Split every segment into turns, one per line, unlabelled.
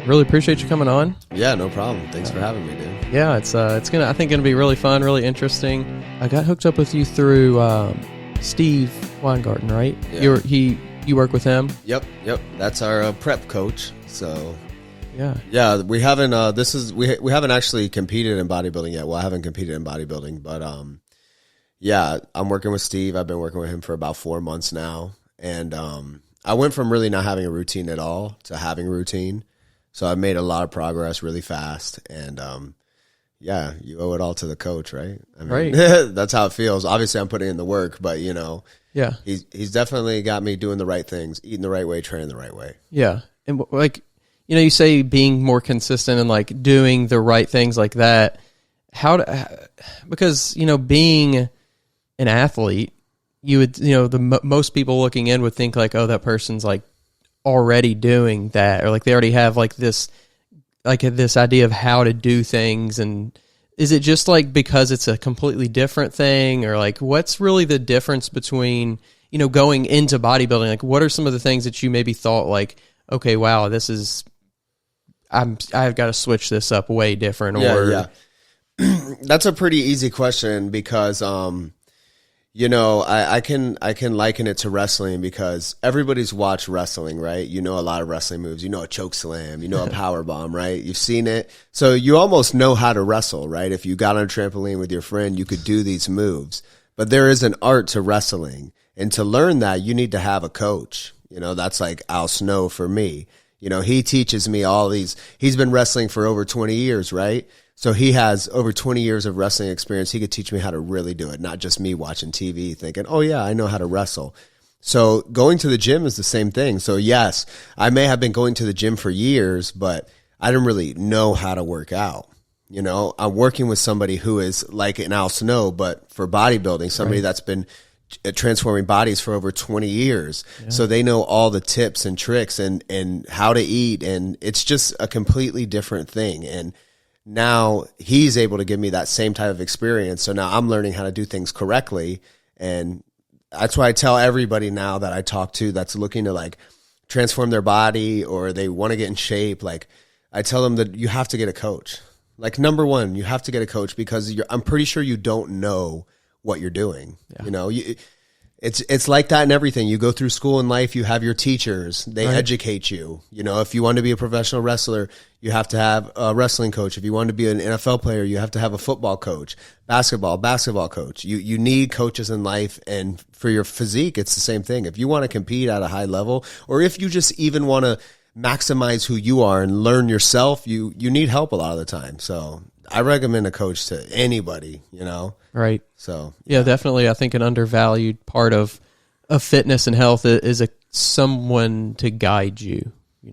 Really appreciate you coming on.
Yeah, no problem. Thanks for having me, dude.
Yeah, it's I think gonna be really fun, really interesting. I got hooked up with you through Steve Weingarten, right?
Yeah.
You work with him?
Yep. That's our prep coach. So
yeah,
we haven't we haven't actually competed in bodybuilding yet. Well, I haven't competed in bodybuilding, but I'm working with Steve. I've been working with him for about 4 months now, and I went from really not having a routine at all to having a routine. So I made a lot of progress really fast, and you owe it all to the coach, right? I mean,
right.
That's how it feels. Obviously, I'm putting in the work, but
yeah,
he's definitely got me doing the right things, eating the right way, training the right way.
Yeah, and you say being more consistent and like doing the right things like that. Because being an athlete, you would most people looking in would think like, oh, that person's like already doing that, or like they already have like this idea of how to do things. And is it just like because it's a completely different thing, or like what's really the difference between going into bodybuilding? Like what are some of the things that you maybe thought like, okay, wow, I've got to switch this up way different?
Yeah. That's a pretty easy question because I can liken it to wrestling, because everybody's watched wrestling, right? A lot of wrestling moves. A choke slam, a power bomb, right? You've seen it. So you almost know how to wrestle, right? If you got on a trampoline with your friend, you could do these moves. But there is an art to wrestling. And to learn that, you need to have a coach. That's like Al Snow for me. He teaches me all these. He's been wrestling for over 20 years, right? So he has over 20 years of wrestling experience. He could teach me how to really do it, not just me watching TV thinking, oh, yeah, I know how to wrestle. So going to the gym is the same thing. So, yes, I may have been going to the gym for years, but I didn't really know how to work out. I'm working with somebody who is like an Al Snow, but for bodybuilding, somebody that's been transforming bodies for over 20 years. Yeah. So they know all the tips and tricks and how to eat. And it's just a completely different thing. And now he's able to give me that same type of experience. So now I'm learning how to do things correctly. And that's why I tell everybody now that I talk to that's looking to like transform their body or they want to get in shape. Like I tell them that you have to get a coach. Like number one, you have to get a coach because I'm pretty sure you don't know what you're doing. Yeah. It's like that in everything. You go through school in life, you have your teachers, they educate you. If you want to be a professional wrestler, you have to have a wrestling coach. If you want to be an NFL player, you have to have a football coach, basketball coach. You need coaches in life. And for your physique, it's the same thing. If you want to compete at a high level, or if you just even want to maximize who you are and learn yourself, you need help a lot of the time. So I recommend a coach to anybody, Right.
So yeah, definitely. I think an undervalued part of fitness and health is someone to guide you,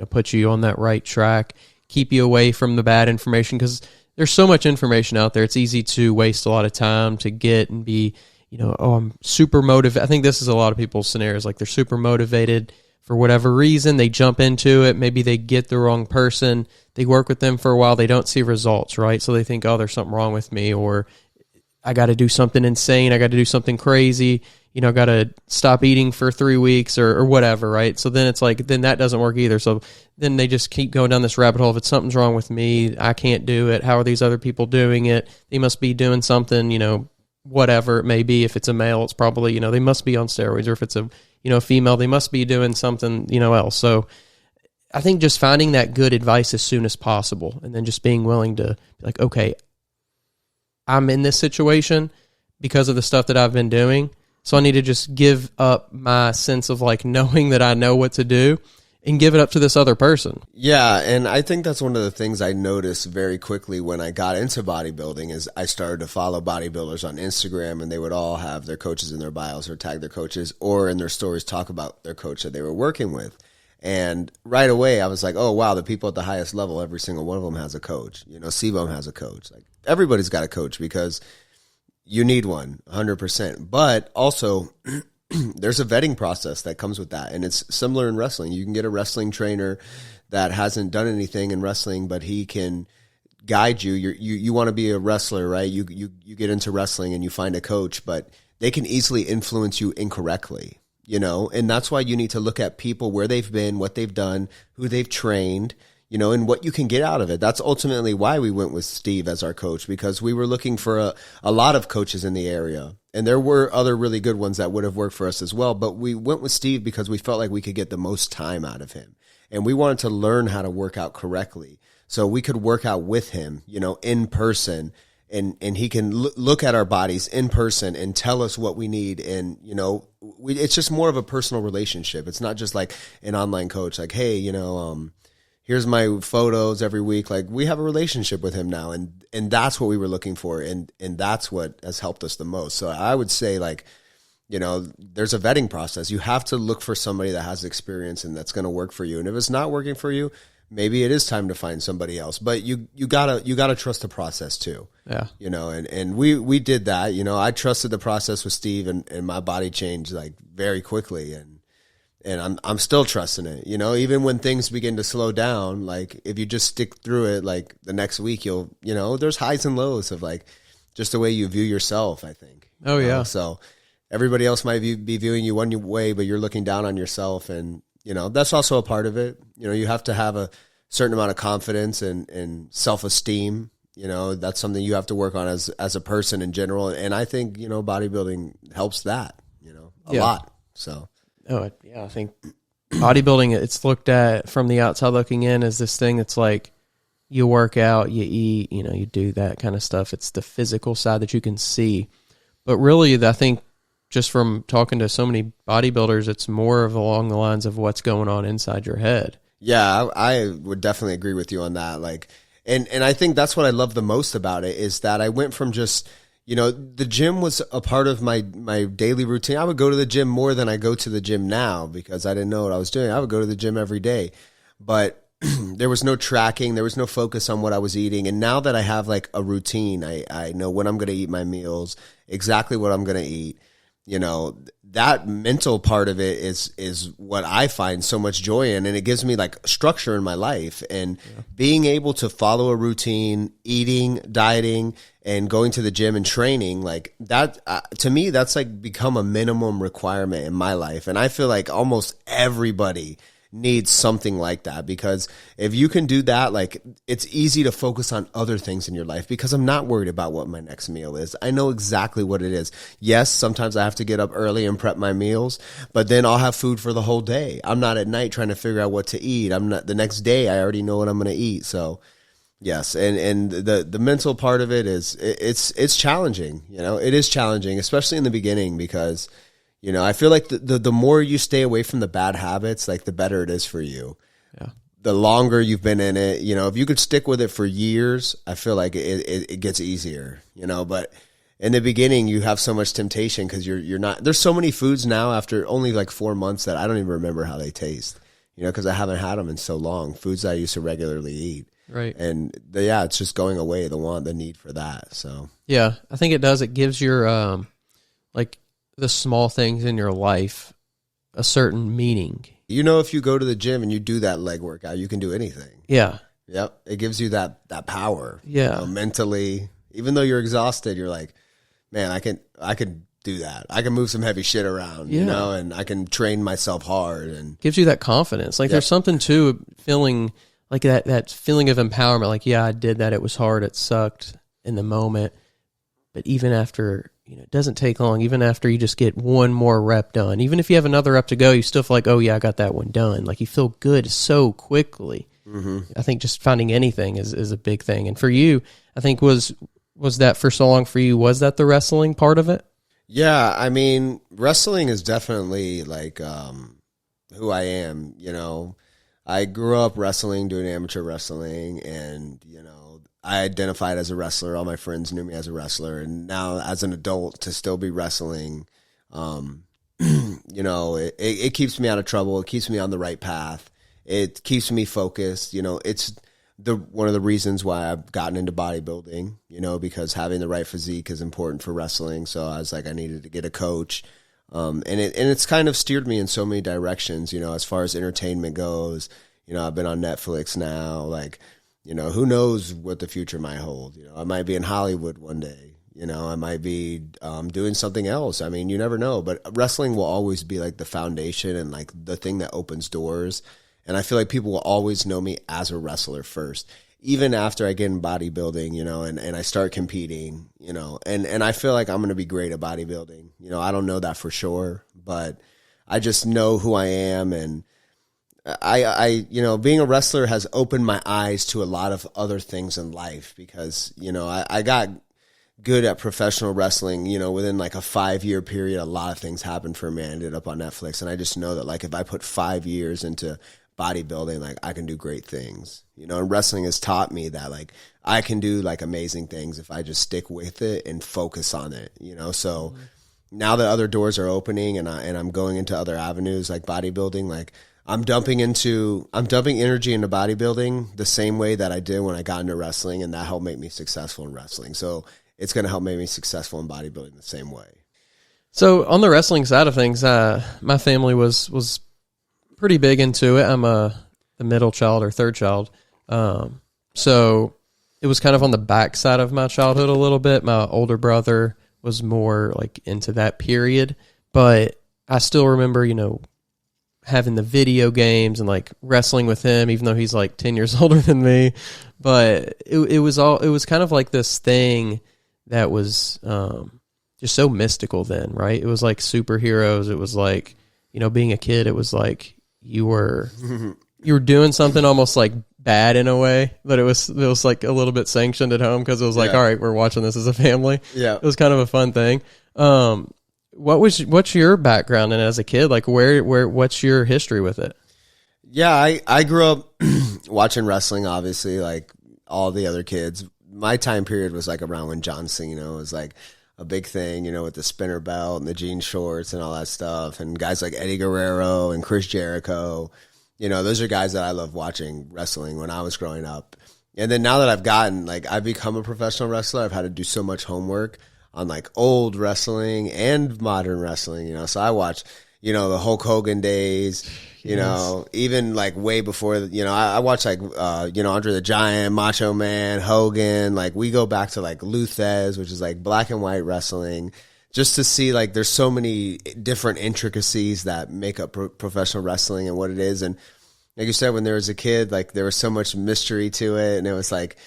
put you on that right track, keep you away from the bad information, because there's so much information out there. It's easy to waste a lot of time to get and be, I'm super motivated. I think this is a lot of people's scenarios. Like they're super motivated for whatever reason. They jump into it. Maybe they get the wrong person. They work with them for a while. They don't see results, right? So they think, oh, there's something wrong with me, or I got to do something insane. I got to do something crazy. I got to stop eating for 3 weeks or whatever, right? So then it's like, then that doesn't work either. So then they just keep going down this rabbit hole. If it's something's wrong with me, I can't do it. How are these other people doing it? They must be doing something, whatever it may be. If it's a male, it's probably, they must be on steroids, or if it's a, female, they must be doing something, else. So I think just finding that good advice as soon as possible, and then just being willing to be like, okay, I'm in this situation because of the stuff that I've been doing. So I need to just give up my sense of like knowing that I know what to do and give it up to this other person.
Yeah. And I think that's one of the things I noticed very quickly when I got into bodybuilding is I started to follow bodybuilders on Instagram, and they would all have their coaches in their bios or tag their coaches, or in their stories talk about their coach that they were working with. And right away, I was like, oh, wow, the people at the highest level, every single one of them has a coach. Sebum has a coach. Like everybody's got a coach because you need one, 100%. But also, there's a vetting process that comes with that. And it's similar in wrestling. You can get a wrestling trainer that hasn't done anything in wrestling, but he can guide you. You want to be a wrestler, right? You get into wrestling and you find a coach, but they can easily influence you incorrectly. And that's why you need to look at people, where they've been, what they've done, who they've trained, and what you can get out of it. That's ultimately why we went with Steve as our coach, because we were looking for a lot of coaches in the area. And there were other really good ones that would have worked for us as well. But we went with Steve because we felt like we could get the most time out of him. And we wanted to learn how to work out correctly so we could work out with him, in person. And he can look at our bodies in person and tell us what we need. And, it's just more of a personal relationship. It's not just like an online coach, like, hey, here's my photos every week. Like, we have a relationship with him now. And that's what we were looking for. And that's what has helped us the most. So I would say, like, there's a vetting process. You have to look for somebody that has experience and that's going to work for you. And if it's not working for you, maybe it is time to find somebody else, but you gotta trust the process too.
Yeah.
And we did that. I trusted the process with Steve, and my body changed like very quickly, and I'm still trusting it. Even when things begin to slow down, like if you just stick through it, like the next week there's highs and lows of like just the way you view yourself, I think.
Oh yeah.
So everybody else might be viewing you one way, but you're looking down on yourself, and that's also a part of it. You have to have a certain amount of confidence and self-esteem. That's something you have to work on as a person in general. And I think, bodybuilding helps that, a lot. So,
I think bodybuilding, it's looked at from the outside looking in as this thing that's like, you work out, you eat, you do that kind of stuff. It's the physical side that you can see. But really, I think, just from talking to so many bodybuilders, it's more of along the lines of what's going on inside your head.
Yeah, I would definitely agree with you on that. Like, and I think that's what I love the most about it is that I went from just, the gym was a part of my daily routine. I would go to the gym more than I go to the gym now because I didn't know what I was doing. I would go to the gym every day, but there was no tracking. There was no focus on what I was eating. And now that I have like a routine, I know when I'm going to eat my meals, exactly what I'm going to eat. That mental part of it is what I find so much joy in, and it gives me like structure in my life. And being able to follow a routine, eating, dieting, and going to the gym and training, like that, to me, that's like become a minimum requirement in my life. And I feel like almost everybody needs something like that, because if you can do that, like it's easy to focus on other things in your life, because I'm not worried about what my next meal is. I know exactly what it is. Yes, sometimes I have to get up early and prep my meals, but then I'll have food for the whole day. I'm not at night trying to figure out what to eat. I'm not, the next day I already know what I'm going to eat. So yes, and the mental part of it is it's challenging. It is challenging, especially in the beginning, because I feel like the more you stay away from the bad habits, like the better it is for you.
Yeah.
The longer you've been in it, if you could stick with it for years, I feel like it gets easier, but in the beginning you have so much temptation because you're not, there's so many foods now after only like 4 months that I don't even remember how they taste, because I haven't had them in so long, foods that I used to regularly eat.
Right.
And it's just going away, the need for that. So,
yeah, I think it does. It gives your, like, the small things in your life a certain meaning.
If you go to the gym and you do that leg workout, you can do anything.
Yeah.
Yep. It gives you that power.
Yeah.
Mentally, even though you're exhausted, you're like, man, I can do that. I can move some heavy shit around, and I can train myself hard, and
gives you that confidence. Like there's something to feeling like that feeling of empowerment. Like, yeah, I did that. It was hard. It sucked in the moment. But even after, it doesn't take long. Even after you just get one more rep done, even if you have another rep to go, you still feel like, oh yeah, I got that one done. Like you feel good so quickly. Mm-hmm. I think just finding anything is a big thing. And for you, I think was that for so long for you, was that the wrestling part of it?
Yeah. I mean, wrestling is definitely like, who I am, I grew up wrestling, doing amateur wrestling, and, I identified as a wrestler. All my friends knew me as a wrestler. And now as an adult to still be wrestling, it keeps me out of trouble. It keeps me on the right path. It keeps me focused. It's one of the reasons why I've gotten into bodybuilding, because having the right physique is important for wrestling. So I was like, I needed to get a coach. And it's kind of steered me in so many directions, as far as entertainment goes. I've been on Netflix now, like, who knows what the future might hold. I might be in Hollywood one day. I might be doing something else. I mean, you never know. But wrestling will always be like the foundation and like the thing that opens doors. And I feel like people will always know me as a wrestler first, even after I get in bodybuilding, you know, and I start competing, you know, and I feel like I'm going to be great at bodybuilding. You know, I don't know that for sure, but I just know who I am. And I you know, being a wrestler has opened my eyes to a lot of other things in life because, you know, I got good at professional wrestling, you know, within like a 5-year period, a lot of things happened for me. I ended up on Netflix. And I just know that like, if I put 5 years into bodybuilding, like I can do great things, you know, and wrestling has taught me that like I can do like amazing things if I just stick with it and focus on it, you know? So now that other doors are opening and I'm going into other avenues like bodybuilding, like I'm dumping energy into bodybuilding the same way that I did when I got into wrestling, and that helped make me successful in wrestling. So it's going to help make me successful in bodybuilding the same way.
So on the wrestling side of things, my family was pretty big into it. I'm the middle child or third child. So it was kind of on the back side of my childhood a little bit. My older brother was more like into that period, but I still remember, you know, having the video games and like wrestling with him, even though he's like 10 years older than me. But it was kind of like this thing that was just so mystical then, right? It was like superheroes. It was like, you know, being a kid, it was like you were doing something almost like bad in a way, but it was like a little bit sanctioned at home because it was like, all right, we're watching this as a family. Yeah, it was kind of a fun thing. What's your background in as a kid? Like what's your history with it?
Yeah, I grew up watching wrestling, obviously, like all the other kids. My time period was like around when John Cena was like a big thing, you know, with the spinner belt and the jean shorts and all that stuff. And guys like Eddie Guerrero and Chris Jericho, you know, those are guys that I love watching wrestling when I was growing up. And then now that I've become a professional wrestler, I've had to do so much homework on like old wrestling and modern wrestling, you know. So I watch, you know, the Hulk Hogan days, you know, even like way before, you know, I watch like, you know, Andre the Giant, Macho Man, Hogan. Like we go back to like Luthez, which is like black and white wrestling, just to see like there's so many different intricacies that make up professional wrestling and what it is. And like you said, when there was a kid, like there was so much mystery to it. And it was like,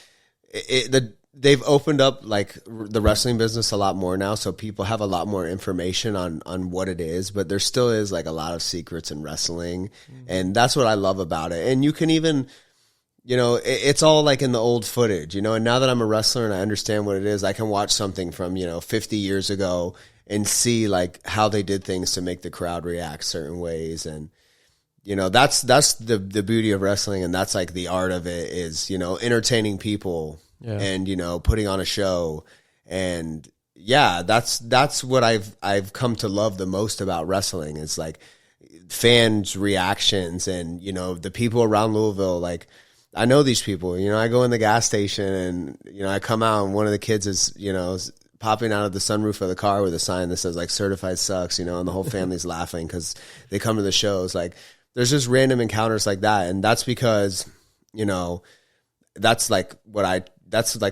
they've opened up like the wrestling business a lot more now, so people have a lot more information on what it is, but there still is like a lot of secrets in wrestling, and that's what I love about it. And you can even, you know, it's all like in the old footage, you know, and now that I'm a wrestler and I understand what it is, I can watch something from, you know, 50 years ago and see like how they did things to make the crowd react certain ways. And you know, that's the beauty of wrestling, and that's like the art of it is, you know, entertaining people. Yeah. And, you know, putting on a show. And yeah, that's what I've come to love the most about wrestling. It's like fans' reactions and, you know, the people around Louisville. Like I know these people, you know, I go in the gas station and, you know, I come out and one of the kids is, you know, popping out of the sunroof of the car with a sign that says like certified sucks, you know, and the whole family's laughing because they come to the shows. Like there's just random encounters like that. And that's because, you know, that's like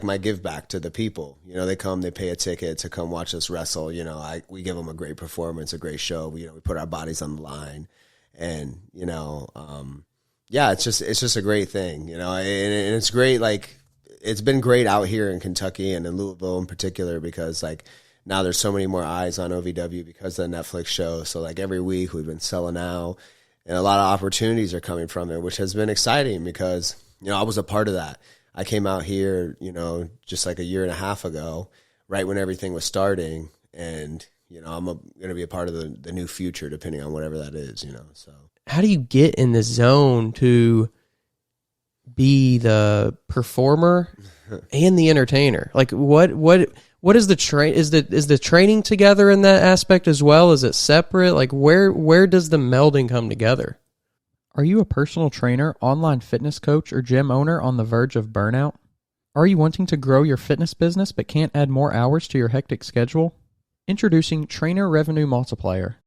my give back to the people. You know, they come, they pay a ticket to come watch us wrestle. You know, we give them a great performance, a great show. We put our bodies on the line, and you know, yeah, it's just a great thing. You know, and it's great. Like it's been great out here in Kentucky and in Louisville in particular because like now there's so many more eyes on OVW because of the Netflix show. So like every week we've been selling out, and a lot of opportunities are coming from it, which has been exciting because you know I was a part of that. I came out here, you know, just like a year and a half ago, right when everything was starting. And, you know, I'm going to be a part of the new future, depending on whatever that is, you know. So
how do you get in the zone to be the performer and the entertainer? Like what is is the training together in that aspect as well? Is it separate? Like where does the melding come together?
Are you a personal trainer, online fitness coach, or gym owner on the verge of burnout? Are you wanting to grow your fitness business but can't add more hours to your hectic schedule? Introducing Trainer Revenue Multiplier,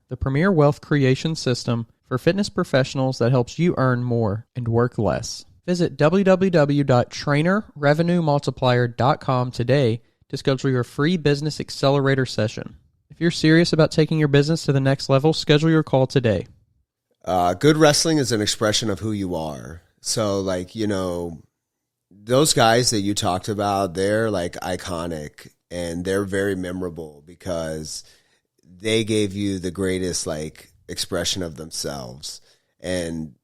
the premier wealth creation system for fitness professionals that helps you earn more and work less. Visit www.trainerrevenuemultiplier.com today to schedule your free business accelerator session. If you're serious about taking your business to the next level, schedule your call today.
Good wrestling is an expression of who you are. So like, those guys that you talked about, they're like iconic and they're very memorable because they gave you the greatest like expression of themselves. And,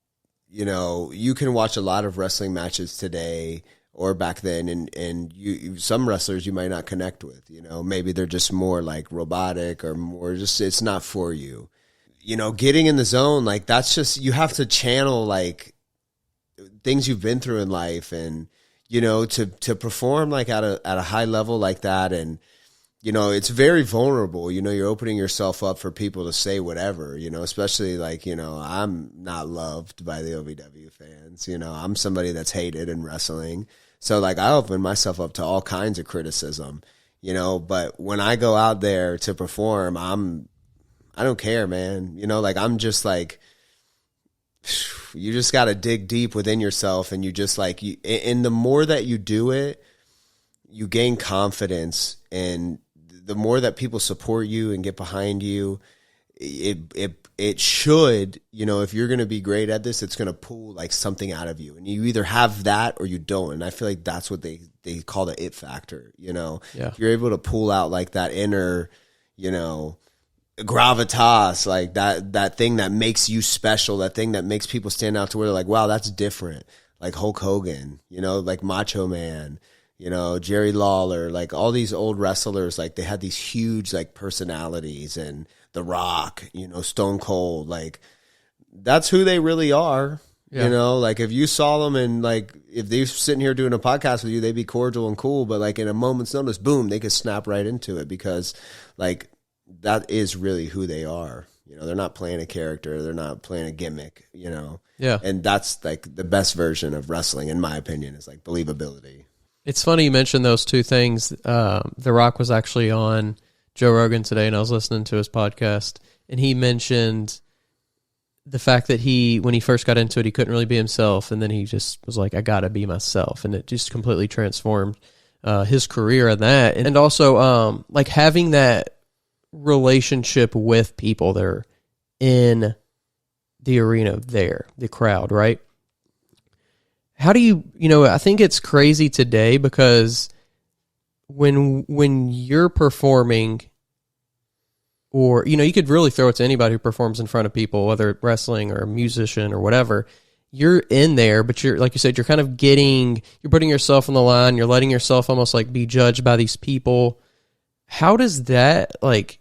you can watch a lot of wrestling matches today or back then, and you some wrestlers you might not connect with, maybe they're just more like robotic or more just, it's not for you. Getting in the zone, like that's just, you have to channel like things you've been through in life and, to perform like at a high level like that. And, it's very vulnerable. You're opening yourself up for people to say whatever, especially like, I'm not loved by the OVW fans. I'm somebody that's hated in wrestling. So like I open myself up to all kinds of criticism, but when I go out there to perform, I don't care, man. Like I'm just like, you just got to dig deep within yourself and you just like, and the more that you do it, you gain confidence, and the more that people support you and get behind you, it should, if you're going to be great at this, it's going to pull like something out of you, and you either have that or you don't. And I feel like that's what they call the it factor.
Yeah.
If you're able to pull out like that inner, gravitas, like that thing that makes you special, that thing that makes people stand out to where they're like, wow, that's different. Like Hulk Hogan, like Macho Man, Jerry Lawler, like all these old wrestlers, like they had these huge like personalities, and The Rock, Stone Cold, like that's who they really are.
Yeah.
Like if you saw them and like if they're sitting here doing a podcast with you, they'd be cordial and cool, but like in a moment's notice, boom, they could snap right into it because like that is really who they are. They're not playing a character. They're not playing a gimmick,
Yeah.
And that's like the best version of wrestling, in my opinion, is like believability.
It's funny you mentioned those two things. The Rock was actually on Joe Rogan today, and I was listening to his podcast, and he mentioned the fact that when he first got into it, he couldn't really be himself, and then he just was like, I gotta be myself, and it just completely transformed his career in that. And also like having that relationship with people that are in the arena there, the crowd, right? How do you, I think it's crazy today because when you're performing, or, you could really throw it to anybody who performs in front of people, whether wrestling or a musician or whatever, you're in there, but you're, like you said, you're kind of you're putting yourself on the line, you're letting yourself almost like be judged by these people. How does that like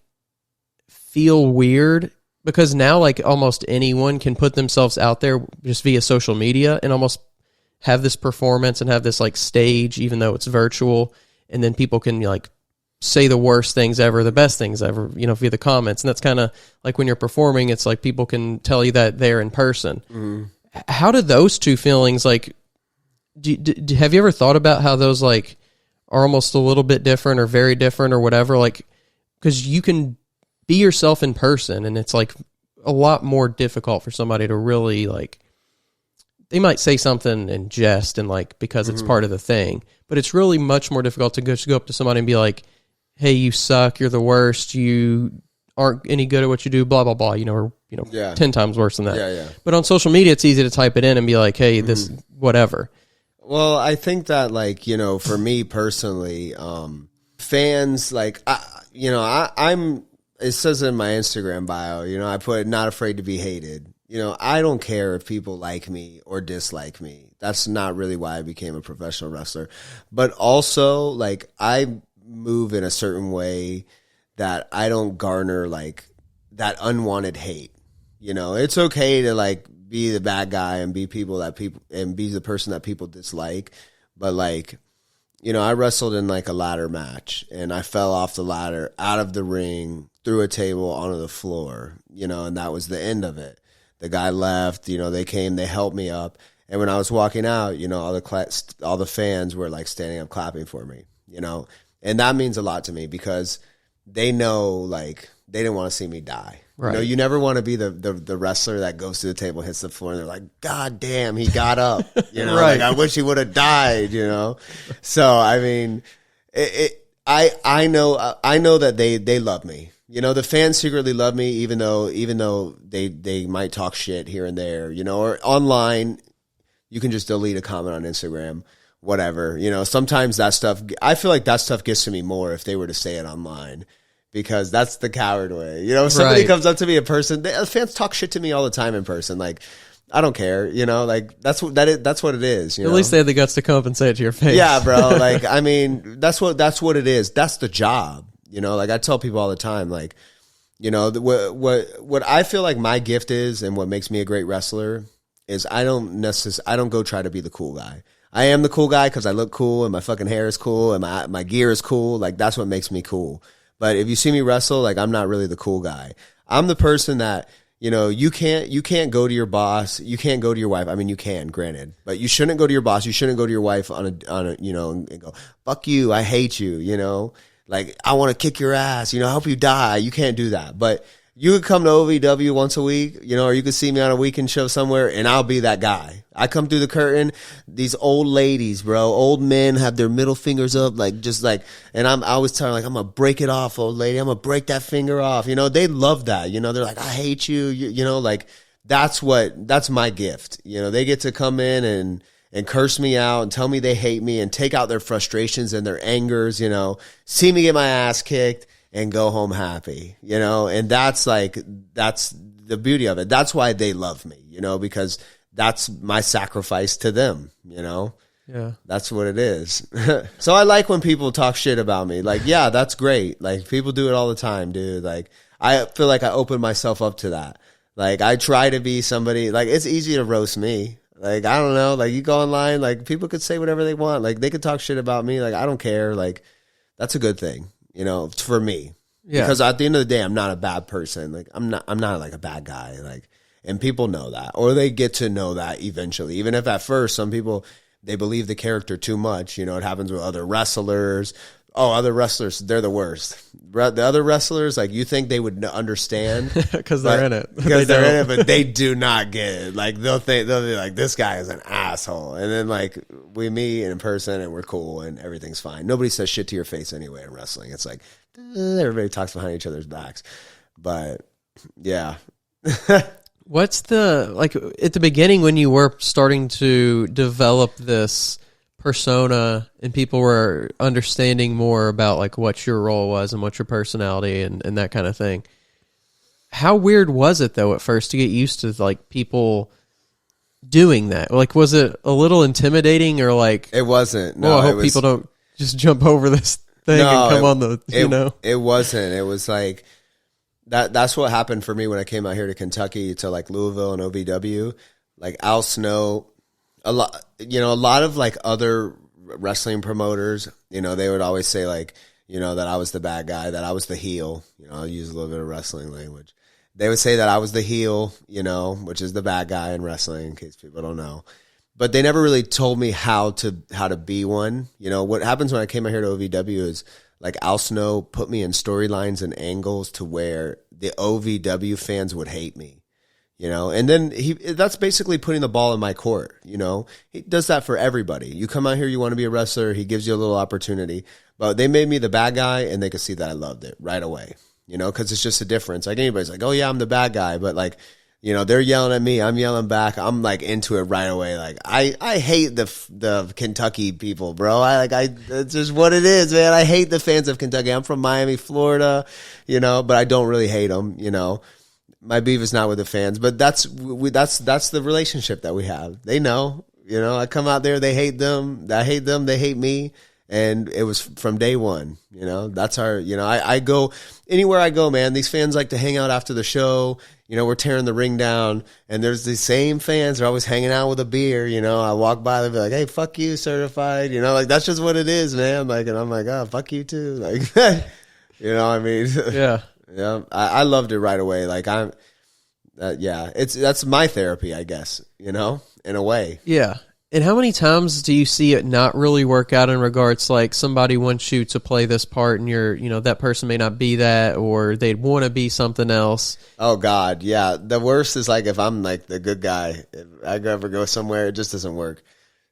feel weird? Because now like almost anyone can put themselves out there just via social media and almost have this performance and have this like stage, even though it's virtual, and then people can like say the worst things ever, the best things ever, via the comments. And that's kind of like when you're performing, it's like people can tell you that they're in person. Mm. How do those two feelings, like, have you ever thought about how those like are almost a little bit different or very different or whatever? Like, because you can be yourself in person, and it's like a lot more difficult for somebody to really like, they might say something in jest and like, because it's part of the thing, but it's really much more difficult to go up to somebody and be like, hey, you suck, you're the worst, you aren't any good at what you do, blah, blah, blah, or 10 times worse than that.
Yeah.
But on social media, it's easy to type it in and be like, hey, this, whatever.
Well, I think that like, for me personally, fans, like, I'm, it says in my Instagram bio, I put not afraid to be hated. I don't care if people like me or dislike me. That's not really why I became a professional wrestler. But also, like, I move in a certain way that I don't garner, like, that unwanted hate. It's okay to, like, be the bad guy and be be the person that people dislike. But, like, I wrestled in, like, a ladder match, and I fell off the ladder, out of the ring, through a table, onto the floor, and that was the end of it. The guy left, they came, they helped me up. And when I was walking out, all the fans were like standing up clapping for me, and that means a lot to me because they know, like, they didn't want to see me die. Right. You never want to be the wrestler that goes to the table, hits the floor, and they're like, God damn, he got up. Right. Like, I wish he would have died, So, I mean, I know that they love me. You know, the fans secretly love me, even though they might talk shit here and there, you know, or online, you can just delete a comment on Instagram, whatever. You know, sometimes that stuff, I feel like that stuff gets to me more if they were to say it online, because that's the coward way. You know, if somebody comes up to me in person, fans talk shit to me all the time in person. Like, I don't care, you know, like that's what it is. You know?
At least they have the guts to come up and say it to your face.
Yeah, bro. Like, I mean, that's what it is. That's the job. You know, like I tell people all the time, like, you know, what I feel like my gift is, and what makes me a great wrestler is I don't go try to be the cool guy. I am the cool guy because I look cool and my fucking hair is cool and my gear is cool. Like, that's what makes me cool. But if you see me wrestle, like, I'm not really the cool guy. I'm the person that, you know, you can't go to your boss. You can't go to your wife. I mean, you can, granted, but you shouldn't go to your boss. You shouldn't go to your wife on a, you know, and go, fuck you. I hate you. You know, like, I want to kick your ass, you know, I hope you die. You can't do that. But you could come to OVW once a week, you know, or you could see me on a weekend show somewhere and I'll be that guy. I come through the curtain, these old ladies, bro, old men have their middle fingers up, like, just like, and I always tell them, like, I'm going to break it off, old lady. I'm going to break that finger off. You know, they love that. You know, they're like, I hate you. You know, like, that's my gift. You know, they get to come in and curse me out and tell me they hate me and take out their frustrations and their angers, you know, see me get my ass kicked and go home happy, you know, and that's the beauty of it. That's why they love me, you know, because that's my sacrifice to them, you know?
Yeah.
That's what it is. So I like when people talk shit about me. Like, yeah, that's great. Like, people do it all the time, dude. Like, I feel like I open myself up to that. Like, I try to be somebody, like, it's easy to roast me. Like, I don't know. Like, you go online, like, people could say whatever they want. Like, they could talk shit about me. Like, I don't care. Like, that's a good thing, you know, for me. Yeah. Because at the end of the day, I'm not a bad person. Like, I'm not like a bad guy. Like, and people know that, or they get to know that eventually. Even if at first some people, they believe the character too much. You know, it happens with other wrestlers. Oh, other wrestlers, they're the worst. The other wrestlers, like, you think they would understand
because they're in it.
Because they're in it, but they do not get it. Like, they'll be like, this guy is an asshole. And then, like, we meet in person and we're cool and everything's fine. Nobody says shit to your face anyway in wrestling. It's like, everybody talks behind each other's backs. But yeah.
What's like at the beginning when you were starting to develop this persona and people were understanding more about like what your role was and what your personality and that kind of thing, how weird was it though at first to get used to like people doing that? Like, was it a little intimidating or like
it wasn't? No,
I hope people don't just jump over this thing and come on the, you know?
It wasn't. It was like that's what happened for me when I came out here to Kentucky to like Louisville and OVW. Like, Al Snow, a lot of like other wrestling promoters, you know, they would always say like, you know, that I was the bad guy, that I was the heel. You know, I'll use a little bit of wrestling language. They would say that I was the heel, you know, which is the bad guy in wrestling, in case people don't know. But they never really told me how to be one. You know, what happens when I came out here to OVW is like Al Snow put me in storylines and angles to where the OVW fans would hate me, you know, and then that's basically putting the ball in my court. You know, he does that for everybody. You come out here, you want to be a wrestler. He gives you a little opportunity, but they made me the bad guy and they could see that I loved it right away, you know, cause it's just a difference. Like, anybody's like, oh yeah, I'm the bad guy. But like, you know, they're yelling at me, I'm yelling back. I'm like into it right away. Like, I hate the Kentucky people, bro. It's just what it is, man. I hate the fans of Kentucky. I'm from Miami, Florida, you know, but I don't really hate them, you know. My beef is not with the fans, but that's the relationship that we have. They know, you know, I come out there, they hate them. I hate them. They hate me. And it was from day one, you know, that's our, you know, I go anywhere I go, man, these fans like to hang out after the show. You know, we're tearing the ring down and there's these same fans. They're always hanging out with a beer. You know, I walk by, they'll be like, hey, fuck you, certified. You know, like, that's just what it is, man. Like, and I'm like, oh, fuck you too. Like, you know what I mean?
Yeah.
Yeah. I loved it right away. Like, that's my therapy, I guess, you know, in a way.
Yeah. And how many times do you see it not really work out in regards like somebody wants you to play this part and you're, you know, that person may not be that or they'd want to be something else?
Oh, God. Yeah. The worst is like if I'm like the good guy, if I ever go somewhere, it just doesn't work.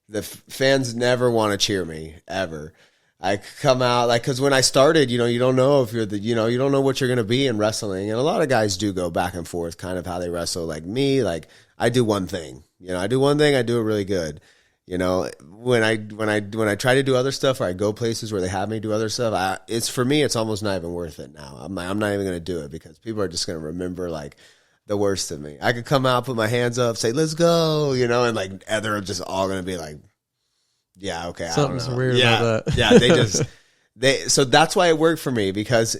The fans never want to cheer me, ever. I come out like, cause when I started, you don't know if you're you don't know what you're going to be in wrestling. And a lot of guys do go back and forth kind of how they wrestle. Like me, like I do one thing, I do one thing, I do it really good. When I try to do other stuff or I go places where they have me do other stuff, for me, it's almost not even worth it now. I'm not even going to do it because people are just going to remember like the worst of me. I could come out, put my hands up, say, let's go, and like, they're just all going to be like, yeah, okay.
Something's
I don't know.
weird about that.
Yeah, so that's why it worked for me because,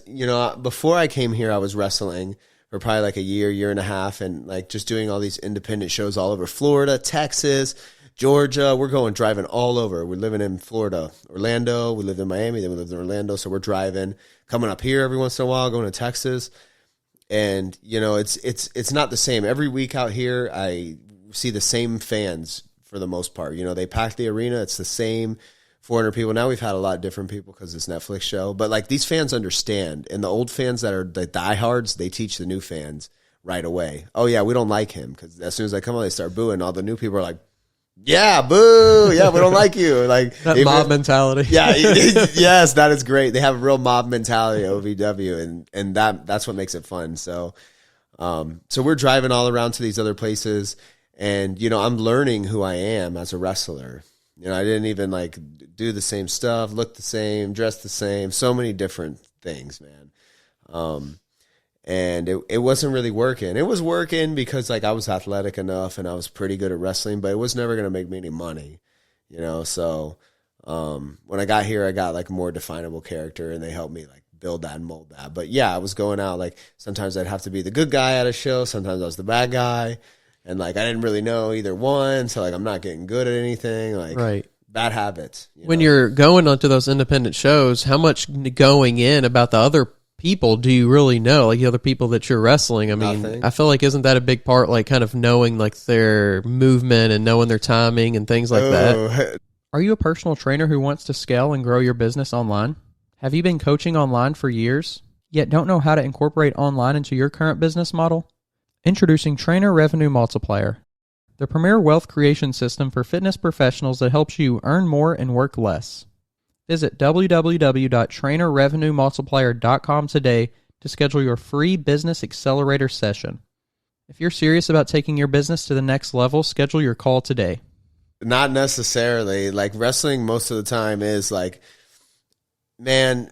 before I came here, I was wrestling for probably like a year and a half and like just doing all these independent shows all over Florida, Texas, Georgia. We're driving all over. We're living in Florida, Orlando. We lived in Miami, then we lived in Orlando. So we're driving, coming up here every once in a while, going to Texas. And, it's not the same. Every week out here, I see the same fans for the most part. They pack the arena. It's the same 400 people. Now we've had a lot of different people because it's Netflix show. But like these fans understand. And the old fans that are the diehards, they teach the new fans right away. Oh, yeah, we don't like him. Because as soon as I come on, they start booing. All the new people are like, yeah, boo. Yeah, we don't like you. Like
that mob mentality.
Yeah, yes, that is great. They have a real mob mentality at OVW, and that's what makes it fun. So, so we're driving all around to these other places, and I'm learning who I am as a wrestler. I didn't even like do the same stuff, look the same, dress the same, so many different things, man. And it wasn't really working. It was working because like I was athletic enough and I was pretty good at wrestling, but it was never going to make me any money, So when I got here, I got like a more definable character and they helped me like build that and mold that. But yeah, I was going out like sometimes I'd have to be the good guy at a show. Sometimes I was the bad guy. And like I didn't really know either one. So like I'm not getting good at anything. Like
right.
Bad habits.
When you're going onto those independent shows, how much going in about the other people do you really know, like the other people that you're wrestling? I mean,
Nothing.
I feel like isn't that a big part, like kind of knowing like their movement and knowing their timing and things like that?
Are you a personal trainer who wants to scale and grow your business online? Have you been coaching online for years, yet don't know how to incorporate online into your current business model? Introducing Trainer Revenue Multiplier, the premier wealth creation system for fitness professionals that helps you earn more and work less. Visit www.trainerrevenuemultiplier.com today to schedule your free business accelerator session. If you're serious about taking your business to the next level, schedule your call today.
Not necessarily. Like wrestling most of the time is like, man,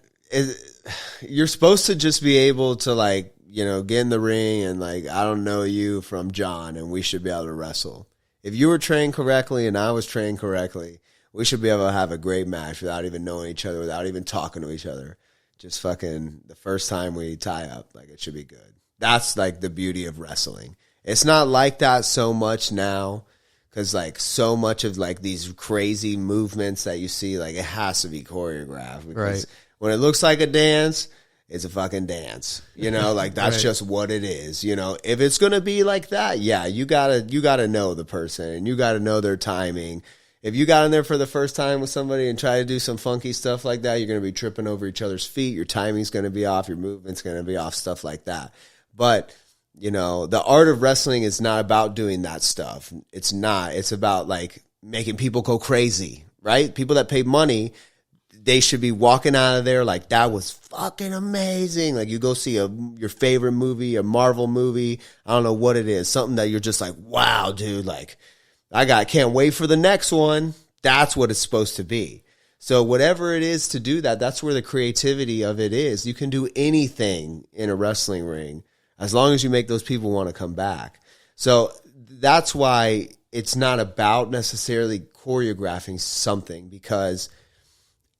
you're supposed to just be able to like, get in the ring and like, I don't know you from John and we should be able to wrestle. If you were trained correctly and I was trained correctly, we should be able to have a great match without even knowing each other, without even talking to each other. Just fucking the first time we tie up, like it should be good. That's like the beauty of wrestling. It's not like that so much now because like so much of like these crazy movements that you see, like it has to be choreographed. Because
right.
When it looks like a dance, it's a fucking dance. Like that's right. Just what it is. If it's going to be like that, yeah, you gotta know the person and you gotta know their timing. If you got in there for the first time with somebody and try to do some funky stuff like that, you're going to be tripping over each other's feet. Your timing's going to be off. Your movement's going to be off, stuff like that. But, the art of wrestling is not about doing that stuff. It's not. It's about, like, making people go crazy, right? People that pay money, they should be walking out of there like, that was fucking amazing. Like, you go see your favorite movie, a Marvel movie, I don't know what it is, something that you're just like, wow, dude, like, can't wait for the next one. That's what it's supposed to be. So whatever it is to do that, that's where the creativity of it is. You can do anything in a wrestling ring as long as you make those people want to come back. So that's why it's not about necessarily choreographing something because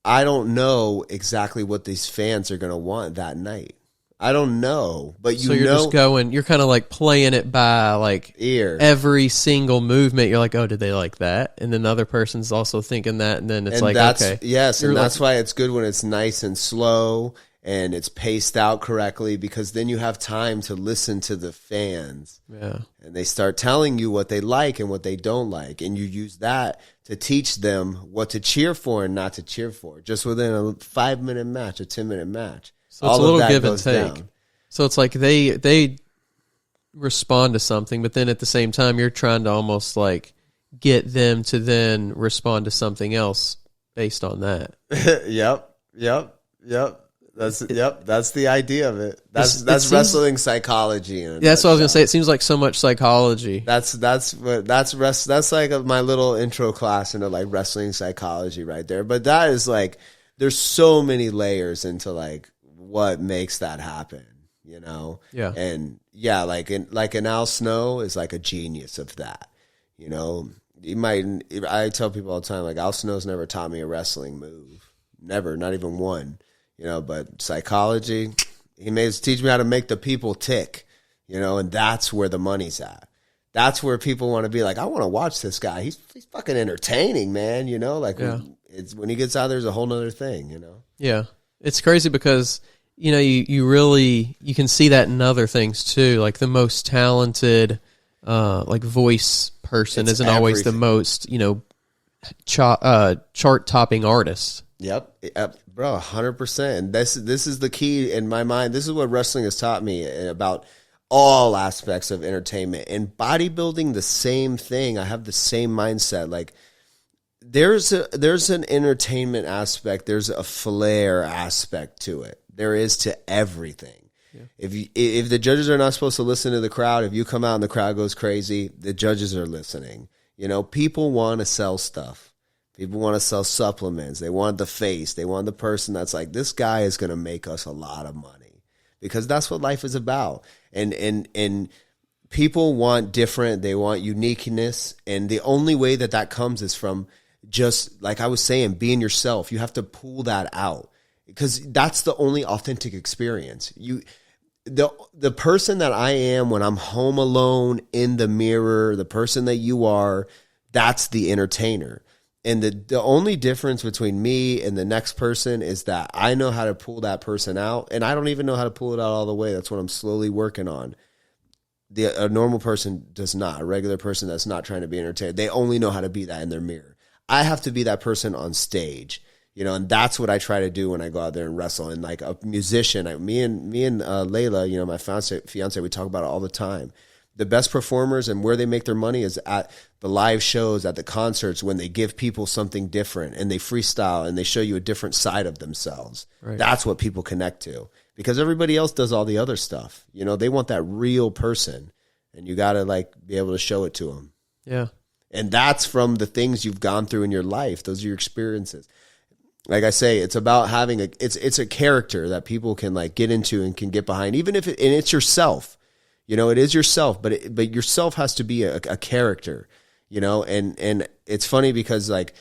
I don't know exactly what these fans are going to want that night. I don't know, but
so you're just going, you're kind of like playing it by like
ear.
Every single movement. You're like, oh, did they like that? And then the other person's also thinking that. And then it's like, okay.
Yes.
You're
and
like,
that's why it's good when it's nice and slow and it's paced out correctly because then you have time to listen to the fans.
Yeah.
And they start telling you what they like and what they don't like. And you use that to teach them what to cheer for and not to cheer for just within a 5-minute match, a 10-minute match.
So it's a little give and take. Down. So it's like they respond to something, but then at the same time, you're trying to almost like get them to then respond to something else based on that.
Yep. That's the idea of it. That's
seems,
wrestling psychology.
That's what I was gonna say. It seems like so much psychology.
That's like my little intro class into like wrestling psychology right there. But that is like, there's so many layers into like what makes that happen, you know?
Yeah.
And yeah, like an Al Snow is like a genius of that, you know? I tell people all the time, like, Al Snow's never taught me a wrestling move. Never, not even one. You know, but psychology, he may teach me how to make the people tick, you know, and that's where the money's at. That's where people want to be like, I want to watch this guy. He's fucking entertaining, man, you know? Like, when he gets out, there's a whole nother thing, you know?
Yeah. It's crazy because, you know, you can see that in other things too. Like the most talented, like voice person isn't always the most, you know, chart-topping artist.
Yep, bro, 100%. And this is the key in my mind. This is what wrestling has taught me about all aspects of entertainment. And bodybuilding, the same thing. I have the same mindset. Like, there's an entertainment aspect. There's a flair aspect to it. There is to everything. Yeah. If the judges are not supposed to listen to the crowd, if you come out and the crowd goes crazy, the judges are listening. You know, people want to sell stuff. People want to sell supplements. They want the face. They want the person that's like, this guy is going to make us a lot of money, because that's what life is about. And people want different. They want uniqueness. And the only way that comes is from, just like I was saying, being yourself. You have to pull that out, because that's the only authentic experience. The person that I am when I'm home alone in the mirror, the person that you are, that's the entertainer. And the only difference between me and the next person is that I know how to pull that person out, and I don't even know how to pull it out all the way. That's what I'm slowly working on. A normal person does not. A regular person that's not trying to be entertained, they only know how to be that in their mirror. I have to be that person on stage, you know, and that's what I try to do when I go out there and wrestle. And like a musician, me and Layla, you know, my fiance, we talk about it all the time. The best performers and where they make their money is at the live shows, at the concerts, when they give people something different and they freestyle and they show you a different side of themselves. Right. That's what people connect to, because everybody else does all the other stuff. You know, they want that real person, and you got to like be able to show it to them.
Yeah.
And that's from the things you've gone through in your life. Those are your experiences. Like I say, it's about having it's a character that people can like get into and can get behind, even if it's yourself. You know, it is yourself, but yourself has to be a character, you know, and it's funny because like